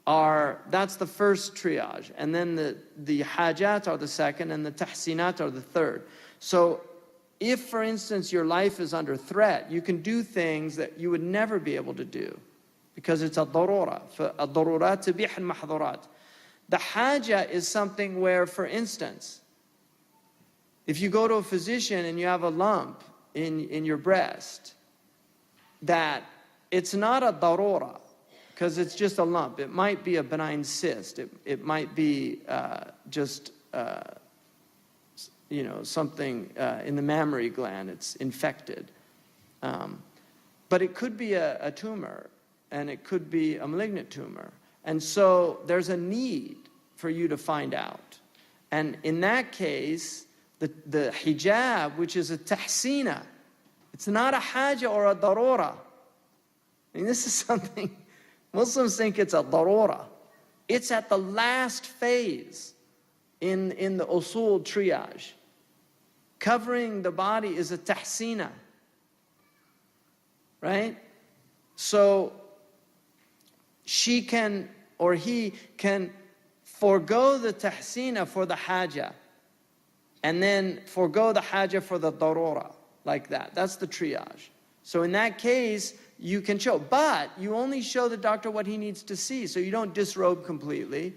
that's the first triage. And then the hajat are the second, and the tahsinat are the third. So if, for instance, your life is under threat, you can do things that you would never be able to do, because it's a darura. فَالضَّرُورَاتِ تُبِيحُ الْمَحْظُورَاتِ. The haja is something where, for instance, if you go to a physician and you have a lump in your breast, that it's not a darura, because it's just a lump. It might be a benign cyst. It might be just something in the mammary gland. It's infected. But it could be a tumor, and it could be a malignant tumor. And so there's a need for you to find out. And in that case, the hijab, which is a tahsina, it's not a haja or a darura. I mean, this is something, Muslims think it's a darura. It's at the last phase in the usul triage. Covering the body is a tahsina. Right? So she can, or he can, forego the tahsina for the haja, and then forego the haja for the darura, like that. That's the triage. So in that case, you can show, but you only show the doctor what he needs to see, so you don't disrobe completely.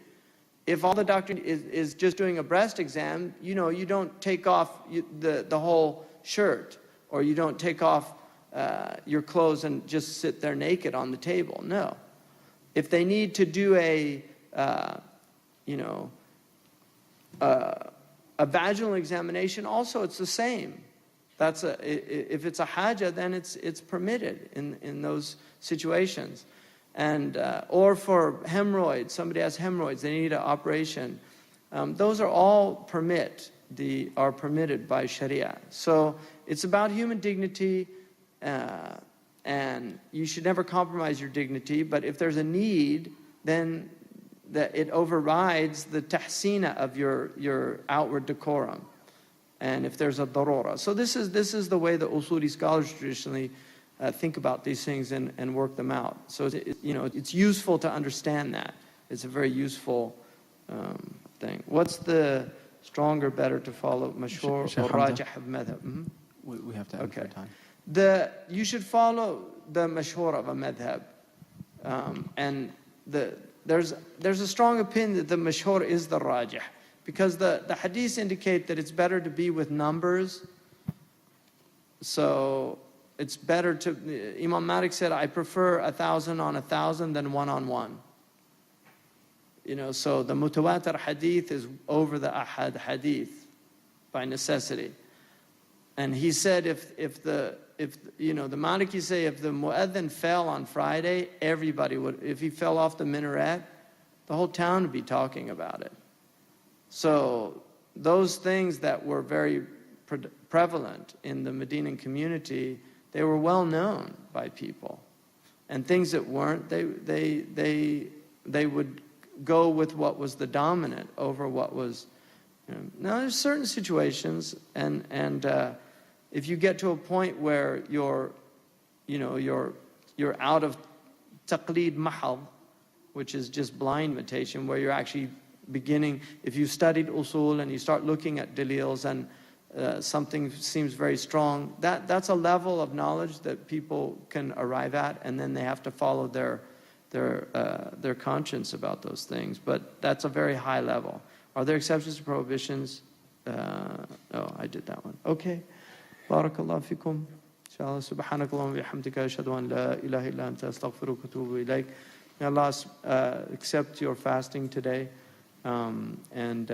If all the doctor is just doing a breast exam, you don't take off the whole shirt, or you don't take off your clothes and just sit there naked on the table. No. If they need to do a vaginal examination, also it's the same. If it's a haja, then it's permitted in those situations. And or for hemorrhoids, somebody has hemorrhoids, they need an operation. Those are all permitted by Sharia. So it's about human dignity, and you should never compromise your dignity. But if there's a need, then it overrides the tahsina of your outward decorum. And if there's a darura. So this is the way the usuli scholars traditionally think about these things and work them out. So it's useful to understand that. It's a very useful thing. What's the stronger, better to follow, mashhur or rajih of madhab? We have to end for time. You should follow the mashhur of a madhab. And there's a strong opinion that the mashhur is the rajih, because the hadiths indicate that it's better to be with numbers. So it's better to, Imam Malik said, I prefer 1,000 on 1,000 than 1 on 1. So the mutawatir hadith is over the ahad hadith by necessity. And he said if the Maliki say if the mu'adhin fell on Friday, everybody would, if he fell off the minaret, the whole town would be talking about it. So those things that were very prevalent in the Medinan community, they were well known by people. And things that weren't, they would go with what was the dominant over what was. Now there's certain situations, and if you get to a point where you're out of taqleed mahal, which is just blind imitation, where you're actually beginning, if you studied usul and you start looking at dalils and something seems very strong, that's a level of knowledge that people can arrive at, and then they have to follow their conscience about those things. But that's a very high level. Are there exceptions to prohibitions? Oh, I did that one. Okay. Barakallahu fikum. Inshallah, subhanakallahumma bihamdika ashhadu an la ilaha illa anta astaghfiruka wa atubu ilayk. May Allah accept your fasting today, and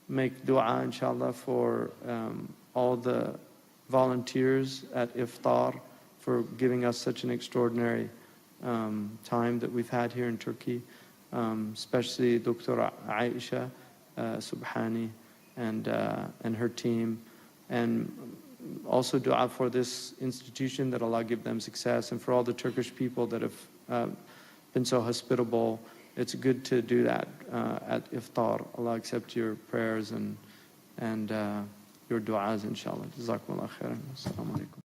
make dua, inshallah, for all the volunteers at Iftar for giving us such an extraordinary time that we've had here in Turkey, especially Dr. Aisha Subhani and her team, and also dua for this institution, that Allah give them success, and for all the Turkish people that have been so hospitable. It's good to do that at Iftar. Allah accept your prayers and your du'as, inshallah. Jazakumullah khairan. Assalamu alaikum.